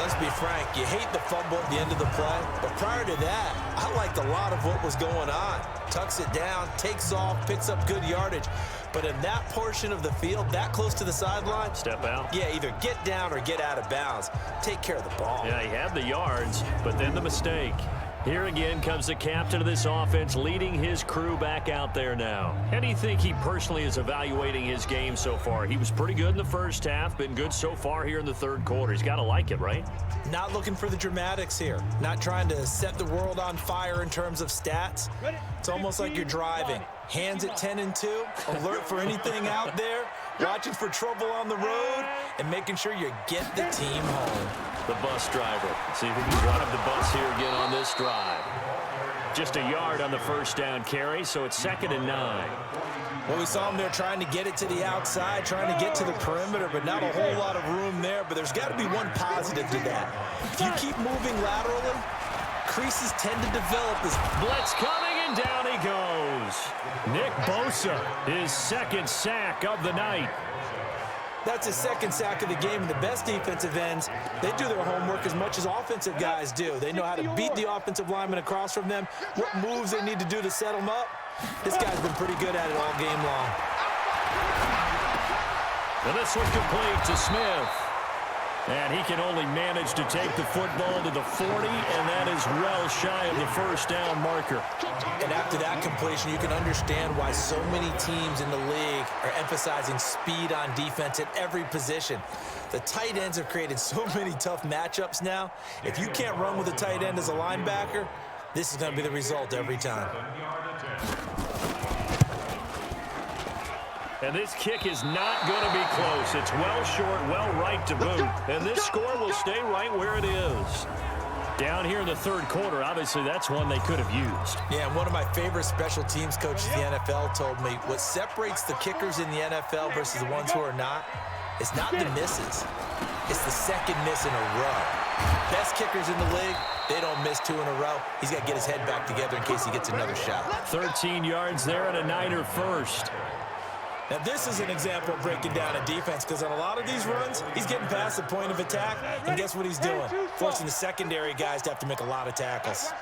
Let's be frank, you hate the fumble at the end of the play, but prior to that, I liked a lot of what was going on. Tucks it down, takes off, picks up good yardage. But in that portion of the field, that close to the sideline, step out. Yeah, either get down or get out of bounds. Take care of the ball. Yeah, he had the yards, but then the mistake. Here again comes the captain of this offense leading his crew back out there now. How do you think he personally is evaluating his game so far? He was pretty good in the first half, been good so far here in the third quarter. He's got to like it, right? Not looking for the dramatics here. Not trying to set the world on fire in terms of stats. It's almost like you're driving. Hands at 10 and 2, alert for anything out there, watching for trouble on the road, and making sure you get the team home. The bus driver. See if he can drive the bus here again on this drive. Just a yard on the first down carry, so it's 2nd and 9. Well, we saw him there trying to get it to the outside, trying to get to the perimeter, but not a whole lot of room there. But there's got to be one positive to that. If you keep moving laterally, creases tend to develop. This blitz coming, and down he goes. Nick Bosa, his 2nd sack of the night. That's his 2nd sack of the game, and the best defensive ends, they do their homework as much as offensive guys do. They know how to beat the offensive lineman across from them, what moves they need to do to set them up. This guy's been pretty good at it all game long. And this one complete to Smith. And he can only manage to take the football to the 40, and that is well shy of the first down marker. And after that completion, you can understand why so many teams in the league are emphasizing speed on defense at every position. The tight ends have created so many tough matchups now. If you can't run with a tight end as a linebacker, this is going to be the result every time. And this kick is not going to be close. It's well short, well right to boot. And this score will stay right where it is. Down here in the third quarter, obviously that's one they could have used. Yeah, and one of my favorite special teams coaches in the NFL told me what separates the kickers in the NFL versus the ones who are not is not the misses. It's the second miss in a row. Best kickers in the league, they don't miss 2 in a row. He's got to get his head back together in case he gets another shot. 13 yards there and a Niner first. Now, this is an example of breaking down a defense because on a lot of these runs, he's getting past the point of attack, and guess what he's doing? Forcing the secondary guys to have to make a lot of tackles.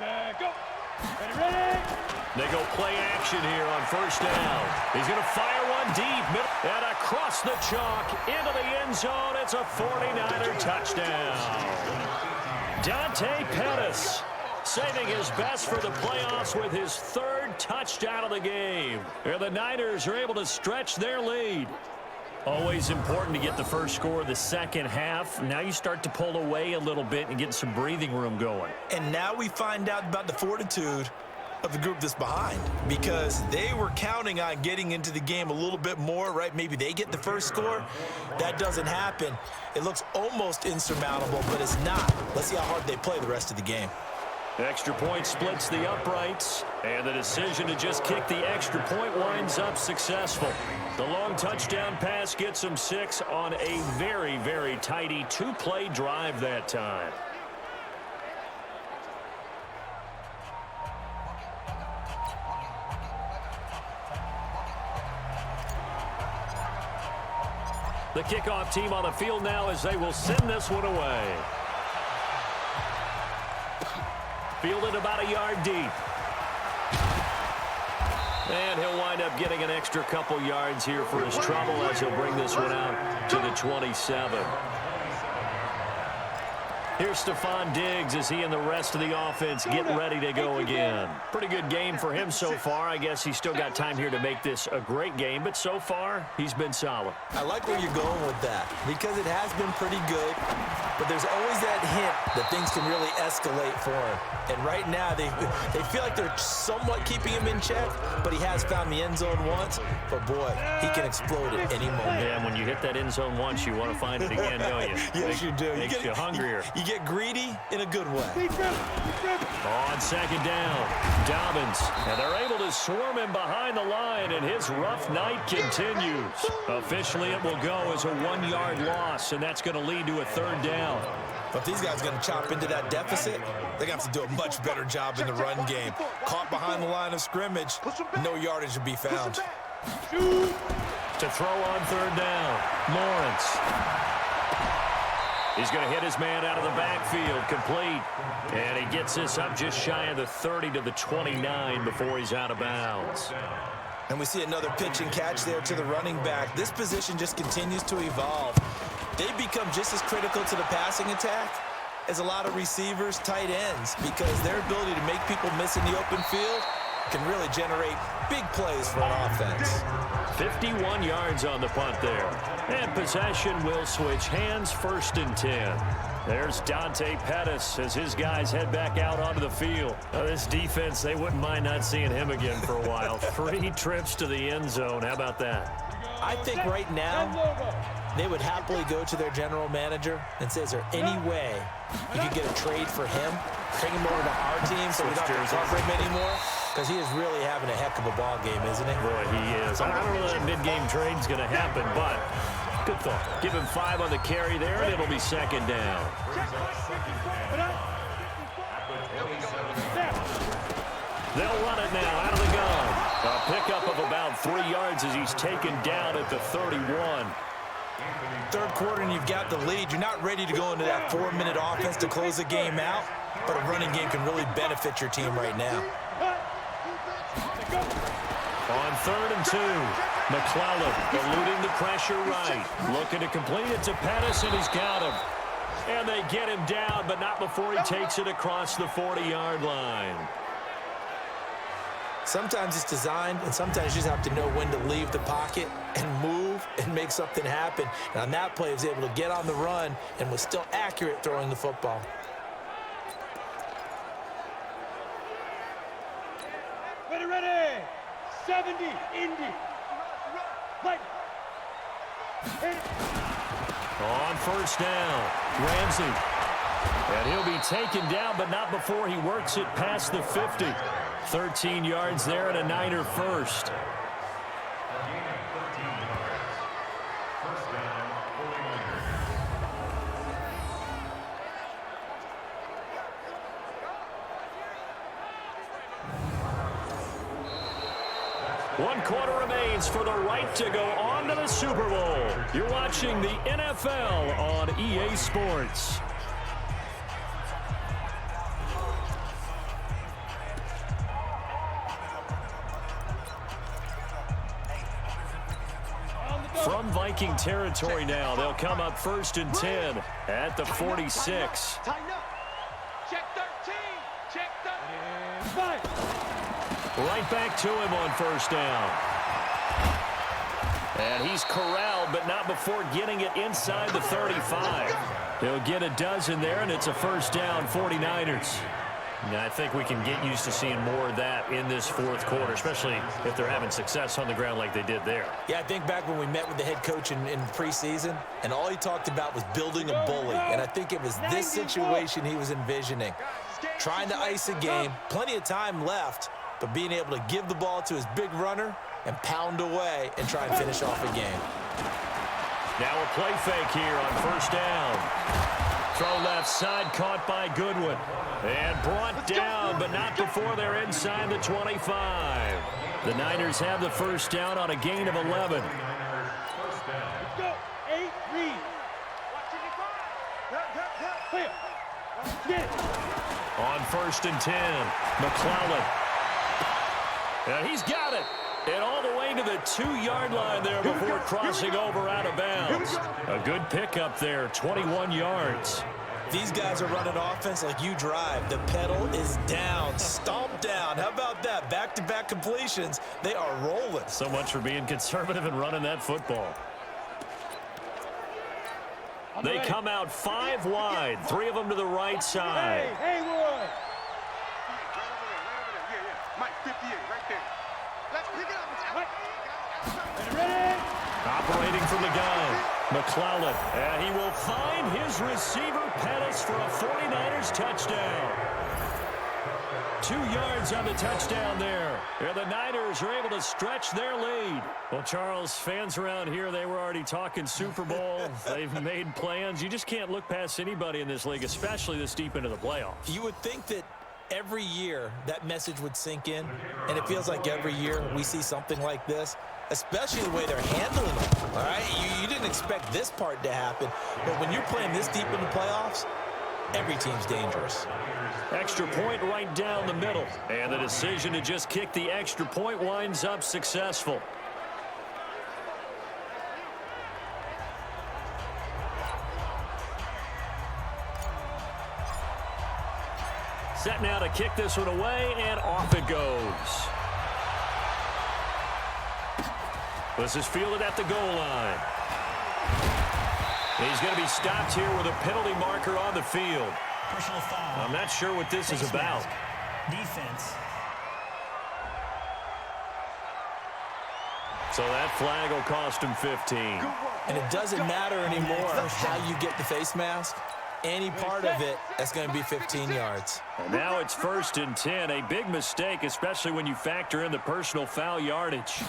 They go play action here on first down. He's going to fire one deep, and across the chalk into the end zone. It's a 49er touchdown. Dante Pettis saving his best for the playoffs with his 3rd touchdown of the game. And the Niners are able to stretch their lead. Always important to get the first score of the second half. Now you start to pull away a little bit and get some breathing room going. And now we find out about the fortitude of the group that's behind, because they were counting on getting into the game a little bit more, right? Maybe they get the first score. That doesn't happen. It looks almost insurmountable, but it's not. Let's see how hard they play the rest of the game. Extra point splits the uprights, and the decision to just kick the extra point winds up successful. The long touchdown pass gets them 6 on a very, very tidy 2-play drive that time. The kickoff team on the field now as they will send this one away. Fielded about a yard deep. And he'll wind up getting an extra couple yards here for his trouble as he'll bring this one out to the 27. Here's Stephon Diggs as he and the rest of the offense get ready to go again. Pretty good game for him so far. I guess he's still got time here to make this a great game, but so far, he's been solid. I like where you're going with that because it has been pretty good, but there's always that hint that things can really escalate for him. And right now, they feel like they're somewhat keeping him in check, but he has found the end zone once. But, boy, he can explode at any moment. Yeah, and when you hit that end zone once, you want to find it again, don't you? Yes, you do. Makes you hungrier. You get greedy in a good way. On second down, Dobbins. And they're able to swarm him behind the line, and his rough night continues. Officially, it will go as a 1-yard loss, and that's going to lead to a 3rd down. But these guys are going to chop into that deficit. They're going to have to do a much better job in the run game. Caught behind the line of scrimmage, no yardage to be found. To throw on 3rd down, Lawrence. He's going to hit his man out of the backfield, complete. And he gets this up just shy of the 30 to the 29 before he's out of bounds. And we see another pitch and catch there to the running back. This position just continues to evolve. They become just as critical to the passing attack as a lot of receivers, tight ends, because their ability to make people miss in the open field can really generate big plays for an offense. 51 yards on the punt there. And possession will switch hands, 1st and 10. There's Dante Pettis as his guys head back out onto the field. This defense, they wouldn't mind not seeing him again for a while. 3 trips to the end zone. How about that? I think right now they would happily go to their general manager and say, is there any way you could get a trade for him? Bring him over to our team so we don't have to cover him anymore? Because he is really having a heck of a ball game, isn't he? Boy, he is. I don't know that a mid-game trade's going to happen, but good thought. Give him 5 on the carry there, and it'll be 2nd down. They'll run it now out of the gun. A pickup of about 3 yards as he's taken down at the 31. Third quarter and you've got the lead. You're not ready to go into that 4-minute offense to close the game out, but a running game can really benefit your team right now. On 3rd and 2, McClellan eluding the pressure right. Looking to complete it to Pettis, and he's got him. And they get him down, but not before he takes it across the 40-yard line. Sometimes it's designed, and sometimes you just have to know when to leave the pocket and move and make something happen. And on that play, he was able to get on the run and was still accurate throwing the football. Ready. 70, Indy. Like. On 1st down, Ramsey. And he'll be taken down, but not before he works it past the 50. 13 yards there and a Niner first. One quarter remains for the right to go on to the Super Bowl. You're watching the NFL on EA Sports. From Viking territory now, they'll come up 1st and 10 at the 46. Tighten up. Check 13. Check 13. Right back to him on 1st down. And he's corralled, but not before getting it inside the 35. He'll get a dozen there, and it's a 1st down, 49ers. And I think we can get used to seeing more of that in this 4th quarter, especially if they're having success on the ground like they did there. Yeah, I think back when we met with the head coach in preseason, and all he talked about was building a bully. And I think it was this situation he was envisioning. Trying to ice a game, plenty of time left, but being able to give the ball to his big runner and pound away and try and finish off a game. Now a play fake here on 1st down. Throw left side, caught by Goodwin. And brought down, but not before they're inside the 25. The Niners have the 1st down on a gain of 11. Let's go. 8 lead. Clear. Get it. On 1st and 10, McClellan. And he's got it. And all the way to the 2-yard line there before crossing over out of bounds. A good pickup there, 21 yards. These guys are running offense like you drive. The pedal is down, stomped down. How about that? Back-to-back completions. They are rolling. So much for being conservative and running that football. They come out 5 wide, 3 of them to the right side. Hey, Haywood. Mike, 58, right there. Let's pick it up. Ready. Operating from the gun, McClellan. And he will find his receiver, Pettis, for a 49ers touchdown. 2 yards on the touchdown there. And the Niners are able to stretch their lead. Well, Charles, fans around here, they were already talking Super Bowl. They've made plans. You just can't look past anybody in this league, especially this deep into the playoffs. You would think that every year that message would sink in, and it feels like every year we see something like this, especially the way they're handling it, all right? You didn't expect this part to happen, but when you're playing this deep in the playoffs, every team's dangerous. Extra point right down the middle. And the decision to just kick the extra point winds up successful. Set now to kick this one away, and off it goes. This is fielded at the goal line. He's going to be stopped here with a penalty marker on the field. Personal foul. I'm not sure what this is about. Defense. So that flag will cost him 15. And it doesn't matter anymore how you get the face mask. Any part of it, that's going to be 15 yards. And now it's 1st and 10. A big mistake, especially when you factor in the personal foul yardage.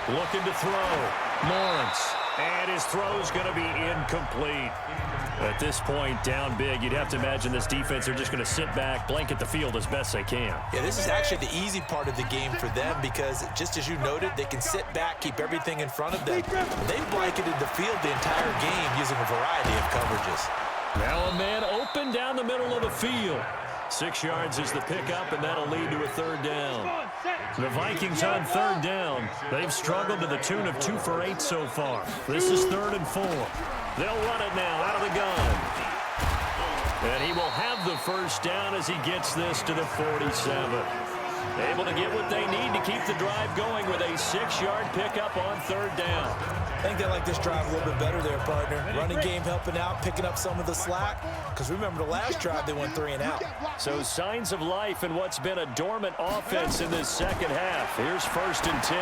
Looking to throw. Lawrence. And his throw's going to be incomplete. At this point, down big, you'd have to imagine this defense are just going to sit back, blanket the field as best they can. Yeah, this is actually the easy part of the game for them because, just as you noted, they can sit back, keep everything in front of them. They've blanketed the field the entire game using a variety of coverages. Now a man open down the middle of the field. 6 yards is the pickup, and that'll lead to a 3rd down. The Vikings on 3rd down. They've struggled to the tune of 2 for 8 so far. This is 3rd and 4. They'll run it now out of the gun. And he will have the 1st down as he gets this to the 47. Able to get what they need to keep the drive going with a 6-yard pickup on 3rd down. I think they like this drive a little bit better there, partner. Running game helping out, picking up some of the slack. Because remember, the last drive, they went 3 and out. So signs of life in what's been a dormant offense in this second half. Here's 1st and 10.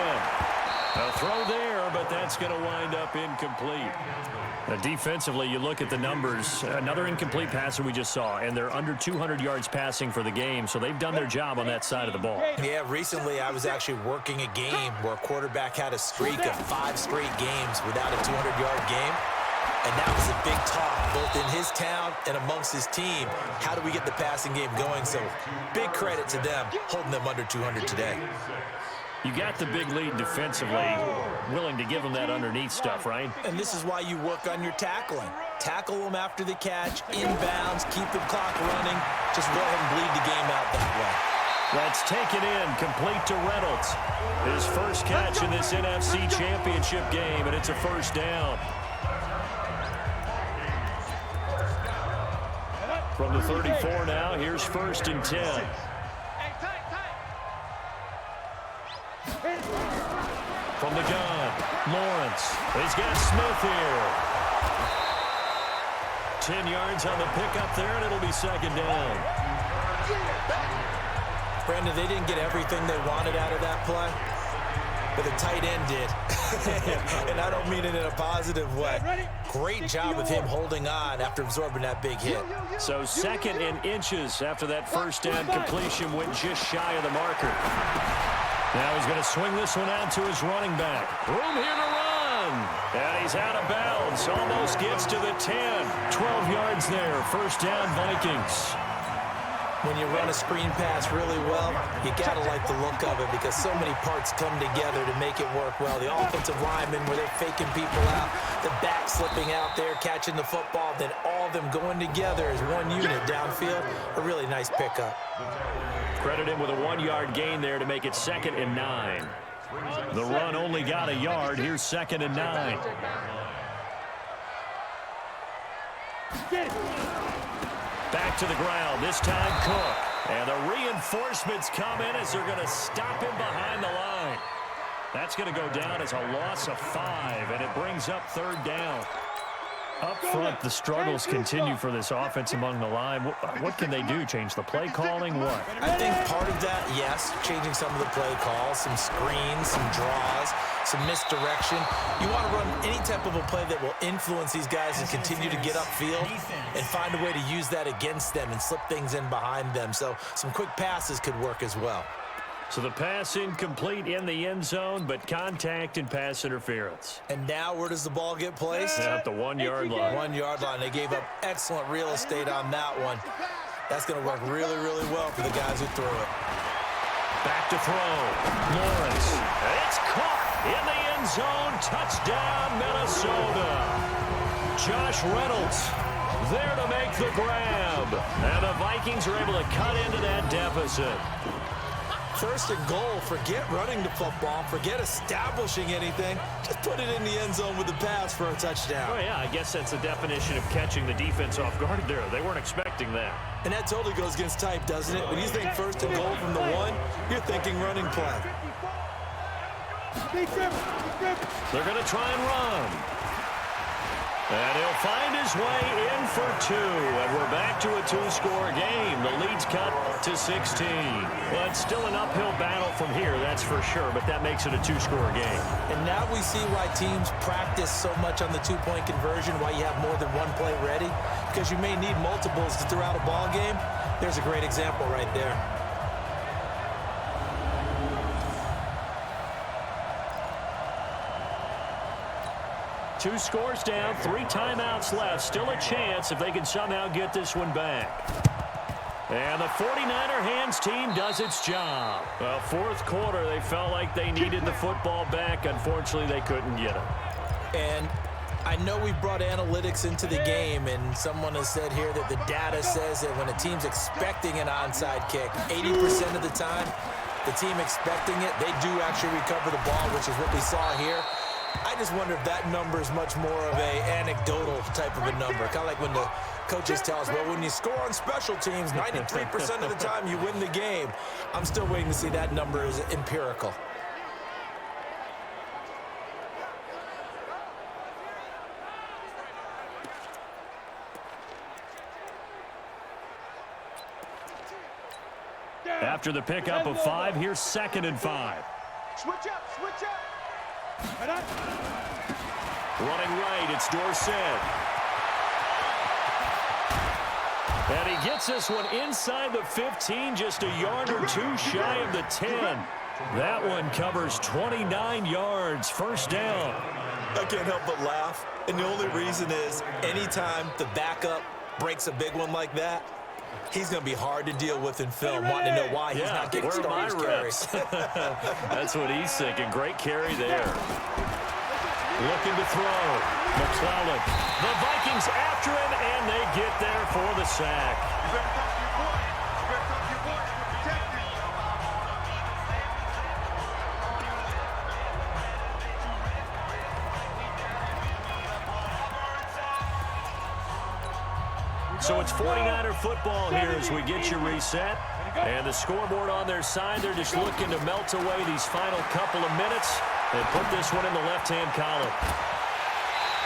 A throw there, but that's going to wind up incomplete. Defensively, you look at the numbers. Another incomplete passer we just saw, and they're under 200 yards passing for the game, so they've done their job on that side of the ball. Yeah, recently I was actually working a game where a quarterback had a streak of 5 straight games without a 200-yard game. And that was a big talk, both in his town and amongst his team. How do we get the passing game going? So big credit to them, holding them under 200 today. You got the big lead defensively, willing to give them that underneath stuff, right? And this is why you work on your tackling. Tackle them after the catch, inbounds, keep the clock running. Just go ahead and bleed the game out that way. That's taken in, complete to Reynolds. His first catch in this NFC Championship game, and it's a 1st down. From the 34 now, here's 1st and 10. From the gun, Lawrence. He's got Smith here. 10 yards on the pickup there, and it'll be 2nd down. Brandon, they didn't get everything they wanted out of that play, but the tight end did. And I don't mean it in a positive way. Great job of him holding on after absorbing that big hit. So 2nd and inches after that 1st down completion went just shy of the marker. Now he's going to swing this one out to his running back. Room here to run. And he's out of bounds. Almost gets to the 10. 12 yards there. 1st down, Vikings. When you run a screen pass really well, you got to like the look of it because so many parts come together to make it work well. The offensive linemen, where they're faking people out, the back slipping out there, catching the football, then all of them going together as one unit downfield. A really nice pickup. Credit him with a 1-yard gain there to make it 2nd and 9. The run only got a yard. Here's 2nd and 9. Back to the ground. This time Cook. And the reinforcements come in as they're going to stop him behind the line. That's going to go down as a loss of 5, and it brings up 3rd down. Up front, the struggles continue for this offense among the line. What can they do? Change the play calling? What? I think part of that, yes, changing some of the play calls, some screens, some draws, some misdirection. You want to run any type of a play that will influence these guys and continue to get upfield and find a way to use that against them and slip things in behind them. So some quick passes could work as well. So the pass incomplete in the end zone, but contact and pass interference. And now where does the ball get placed? At the 1-yard line. 1-yard line. They gave up excellent real estate on that one. That's going to work really, really well for the guys who threw it. Back to throw. Lawrence. It's caught in the end zone. Touchdown, Minnesota. Josh Reynolds. there to make the grab. And the Vikings are able to cut into that deficit. First and goal, forget running the football, forget establishing anything. Just put it in the end zone with the pass for a touchdown. Oh, yeah, I guess that's the definition of catching the defense off guard there. They weren't expecting that. And that totally goes against type, doesn't it? When you think first and goal from the 1, you're thinking running play. They're going to try and run. And he'll find his way in for 2. And we're back to a 2-score game. The lead's cut to 16. Well, it's still an uphill battle from here, that's for sure, but that makes it a 2-score game. And now we see why teams practice so much on the 2-point conversion, why you have more than one play ready, because you may need multiples to throw out a ball game. There's a great example right there. Two scores down, 3 timeouts left. Still a chance if they can somehow get this one back. And the 49er hands team does its job. Well, fourth quarter, they felt like they needed the football back. Unfortunately, they couldn't get it. And I know we brought analytics into the game, and someone has said here that the data says that when a team's expecting an onside kick, 80% of the time, the team expecting it, they do actually recover the ball, which is what we saw here. I just wonder if that number is much more of a anecdotal type of a number. Kind of like when the coaches tell us, well, when you score on special teams, 93% of the time you win the game. I'm still waiting to see that number is empirical. After the pickup of 5, here's 2nd and 5. Switch up, switch up. Running right, it's Dorsett. And he gets this one inside the 15, just a yard or 2 shy of the 10. That one covers 29 yards, first down. I can't help but laugh, and the only reason is anytime the backup breaks a big one like that, he's going to be hard to deal with in film, wanting to know why he's not getting starters carries. That's what he's thinking. Great carry there. Looking to throw. McClellan. The Vikings after him, and they get there for the sack. You better talk to your boy. You better talk to your boy. Protect him. So it's 49er football here as we get you reset. And the scoreboard on their side, they're just looking to melt away these final couple of minutes and put this one in the left-hand column.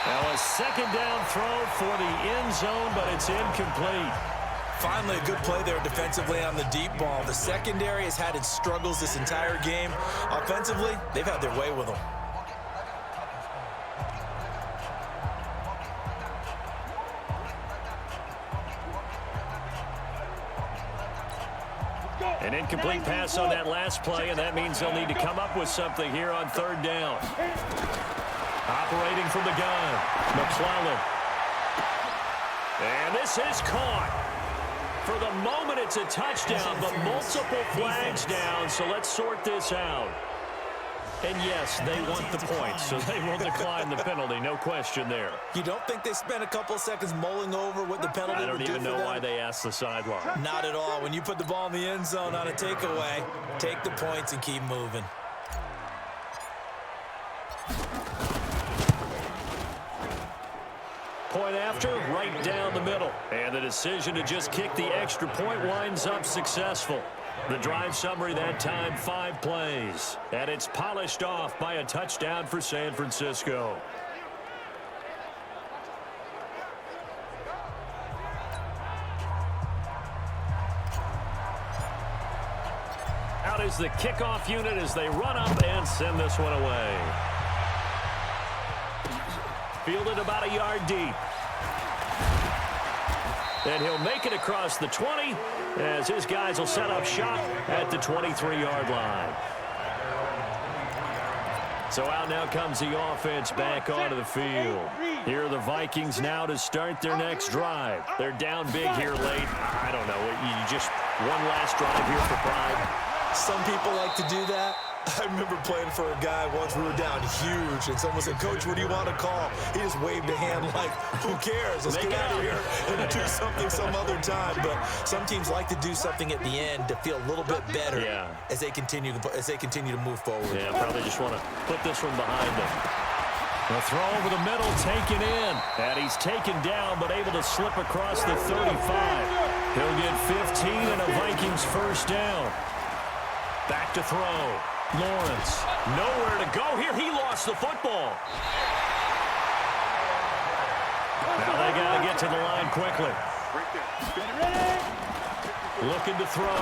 Now a second down throw for the end zone, but it's incomplete. Finally, a good play there defensively on the deep ball. The secondary has had its struggles this entire game. Offensively, they've had their way with them. An incomplete pass on that last play, and that means they'll need to come up with something here on 3rd down. Operating from the gun, McClellan. And this is caught. For the moment, it's a touchdown, but multiple flags down, so let's sort this out. And yes, they want the points, so they will decline the penalty, no question there. You don't think they spent a couple seconds mulling over what the penalty would do for them? I don't even know why they asked the sideline. Not at all. When you put the ball in the end zone on a takeaway, take the points and keep moving. Point after, right down the middle. And the decision to just kick the extra point winds up successful. The drive summary that time, 5 plays. And it's polished off by a touchdown for San Francisco. Out is the kickoff unit as they run up and send this one away. Fielded about a yard deep. And he'll make it across the 20 as his guys will set up shop at the 23-yard line. So out now comes the offense back onto the field. Here are the Vikings now to start their next drive. They're down big here late. I don't know. You just one last drive here for pride. Some people like to do that. I remember playing for a guy once. We were down huge, and someone said, "Coach, what do you want to call?" He just waved a hand like, "Who cares? Let's get out of here and do something some other time." But some teams like to do something at the end to feel a little bit better as they continue to move forward. Yeah, probably just want to put this one behind them. The throw over the middle, taken in, and he's taken down, but able to slip across the 35. He'll get 15 and a Vikings first down. Back to throw. Lawrence, nowhere to go here. He lost the football. Now they got to get to the line quickly. Looking to throw.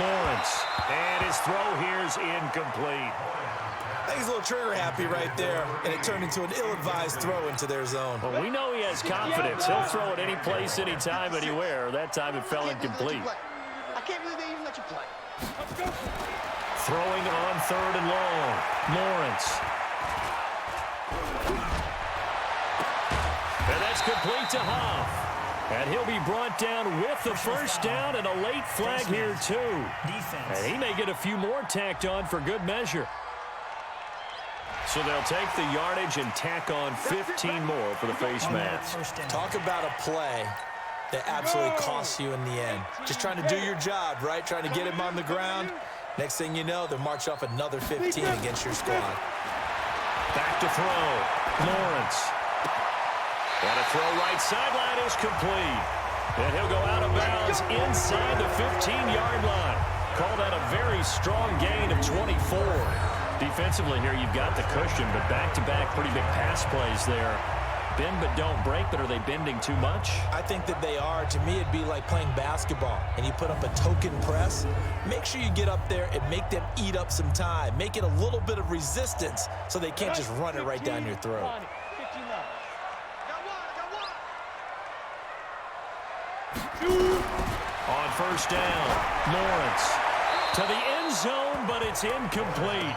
Lawrence, and his throw here is incomplete. I think he's a little trigger happy right there, and it turned into an ill-advised throw into their zone. Well, we know he has confidence. He'll throw it any place, anytime, anywhere. That time it fell incomplete. I can't believe they even let you play. Throwing on 3rd and long. Lawrence. And that's complete to Huff. And he'll be brought down with the first down and a late flag here, too. And he may get a few more tacked on for good measure. So they'll take the yardage and tack on 15 more for the face mask. Talk about a play that absolutely costs you in the end. Just trying to do your job, right? Trying to get him on the ground. Next thing you know, they'll march off another 15 against your squad. Back to throw. Lawrence. And a throw right sideline is complete. And he'll go out of bounds inside the 15-yard line. Call that a very strong gain of 24. Defensively here, you've got the cushion, but back-to-back pretty big pass plays there. Bend but don't break, but are they bending too much? I think that they are. To me, it'd be like playing basketball, and you put up a token press. Make sure you get up there and make them eat up some time. Make it a little bit of resistance so they can't just run it right down your throat. On first down, Lawrence to the end zone, but it's incomplete.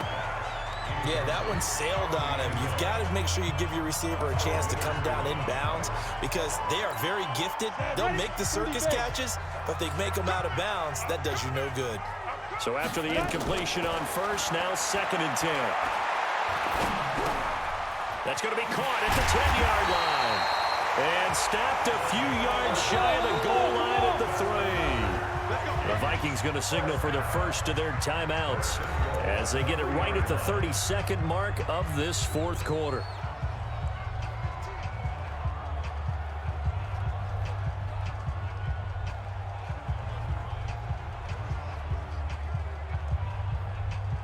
Yeah, that one sailed on him. You've got to make sure you give your receiver a chance to come down inbounds because they are very gifted. They'll make the circus catches, but if they make them out of bounds, that does you no good. So after the incompletion on first, now 2nd and 10. That's going to be caught at the 10-yard line. And stopped a few yards shy of the goal line at the 3. The Vikings going to signal for the first of their timeouts as they get it right at the 32nd mark of this 4th quarter.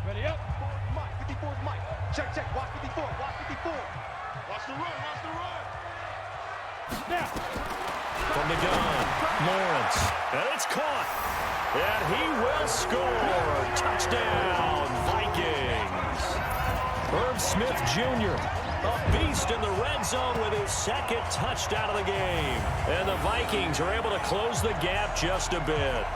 Ready up. Mike, 54 is Mike. Check, check. Watch 54. Watch 54. Watch the run. Watch the run. Now. From the gun, Lawrence. And it's caught. And he will score. Touchdown, Vikings. Herb Smith Jr., a beast in the red zone with his 2nd touchdown of the game. And the Vikings are able to close the gap just a bit.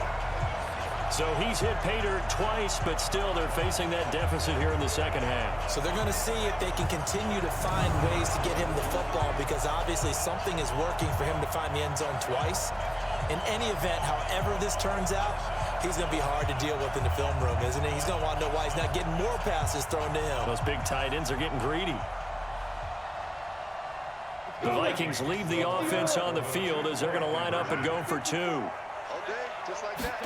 So he's hit pay dirt twice, but still they're facing that deficit here in the 2nd half. So they're going to see if they can continue to find ways to get him the football because obviously something is working for him to find the end zone twice. In any event, however this turns out, he's going to be hard to deal with in the film room, isn't he? He's going to want to know why he's not getting more passes thrown to him. Those big tight ends are getting greedy. The Vikings leave the offense on the field as they're going to line up and go for 2. Okay, just like that.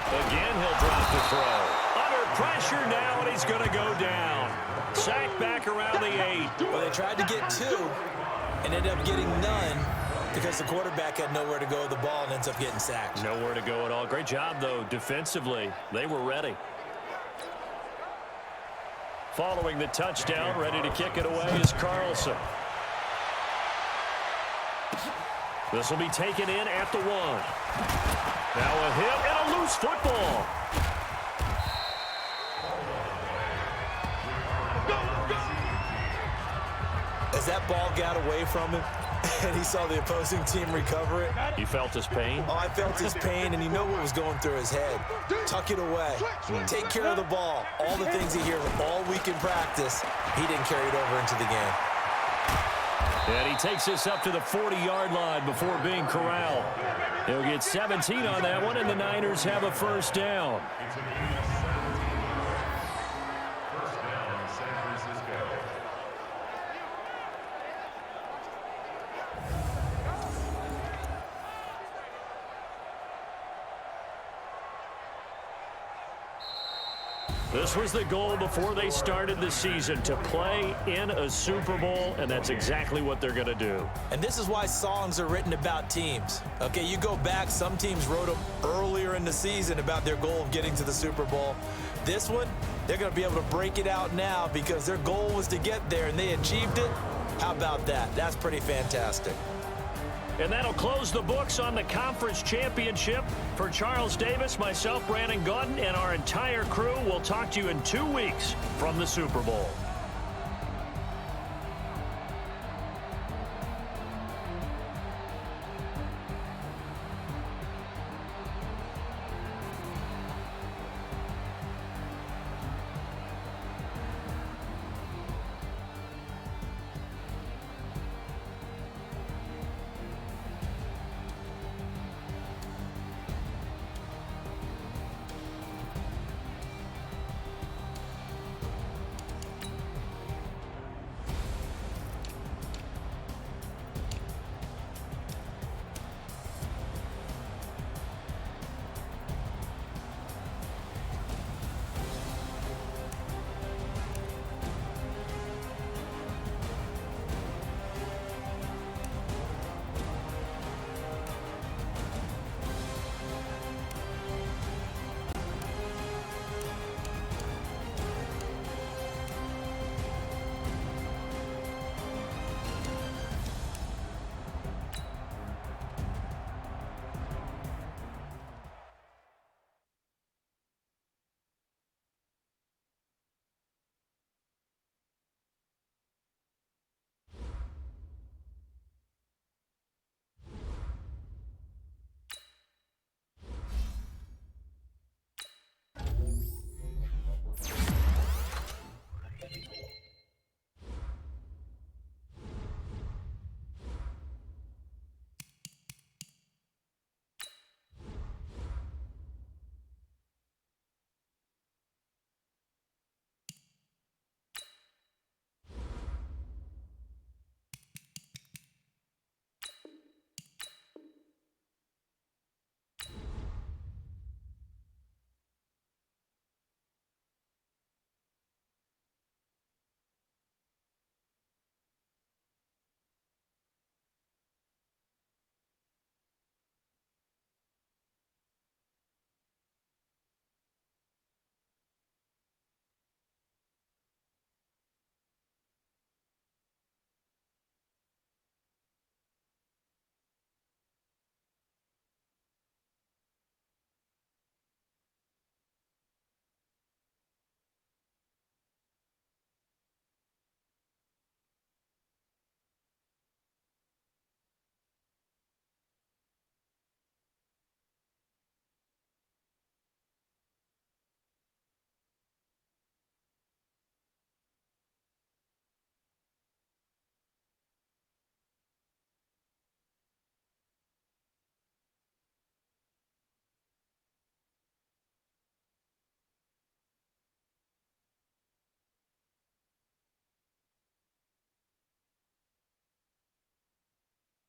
Again, he'll drop the throw. Under pressure now, and he's going to go down. Sacked back around the 8. Well, they tried to get 2 and ended up getting none because the quarterback had nowhere to go with the ball and ends up getting sacked. Nowhere to go at all. Great job, though, defensively. They were ready. Following the touchdown, ready to kick it away is Carlson. This will be taken in at the 1. Now a hit and a loose football. As that ball got away from him and he saw the opposing team recover it. He felt his pain? Oh, I felt his pain, and you know what was going through his head. Tuck it away. Take care of the ball. All the things he hears all week in practice, he didn't carry it over into the game. And he takes this up to the 40-yard line before being corralled. He'll get 17 on that one, and the Niners have a first down. This was the goal before they started the season, to play in a Super Bowl, and that's exactly what they're going to do. And this is why songs are written about teams. Okay, you go back, some teams wrote them earlier in the season about their goal of getting to the Super Bowl. This one, they're going to be able to break it out now because their goal was to get there, and they achieved it. How about that? That's pretty fantastic. And that'll close the books on the conference championship. For Charles Davis, myself, Brandon Gaudin, and our entire crew, we'll talk to you in 2 weeks from the Super Bowl.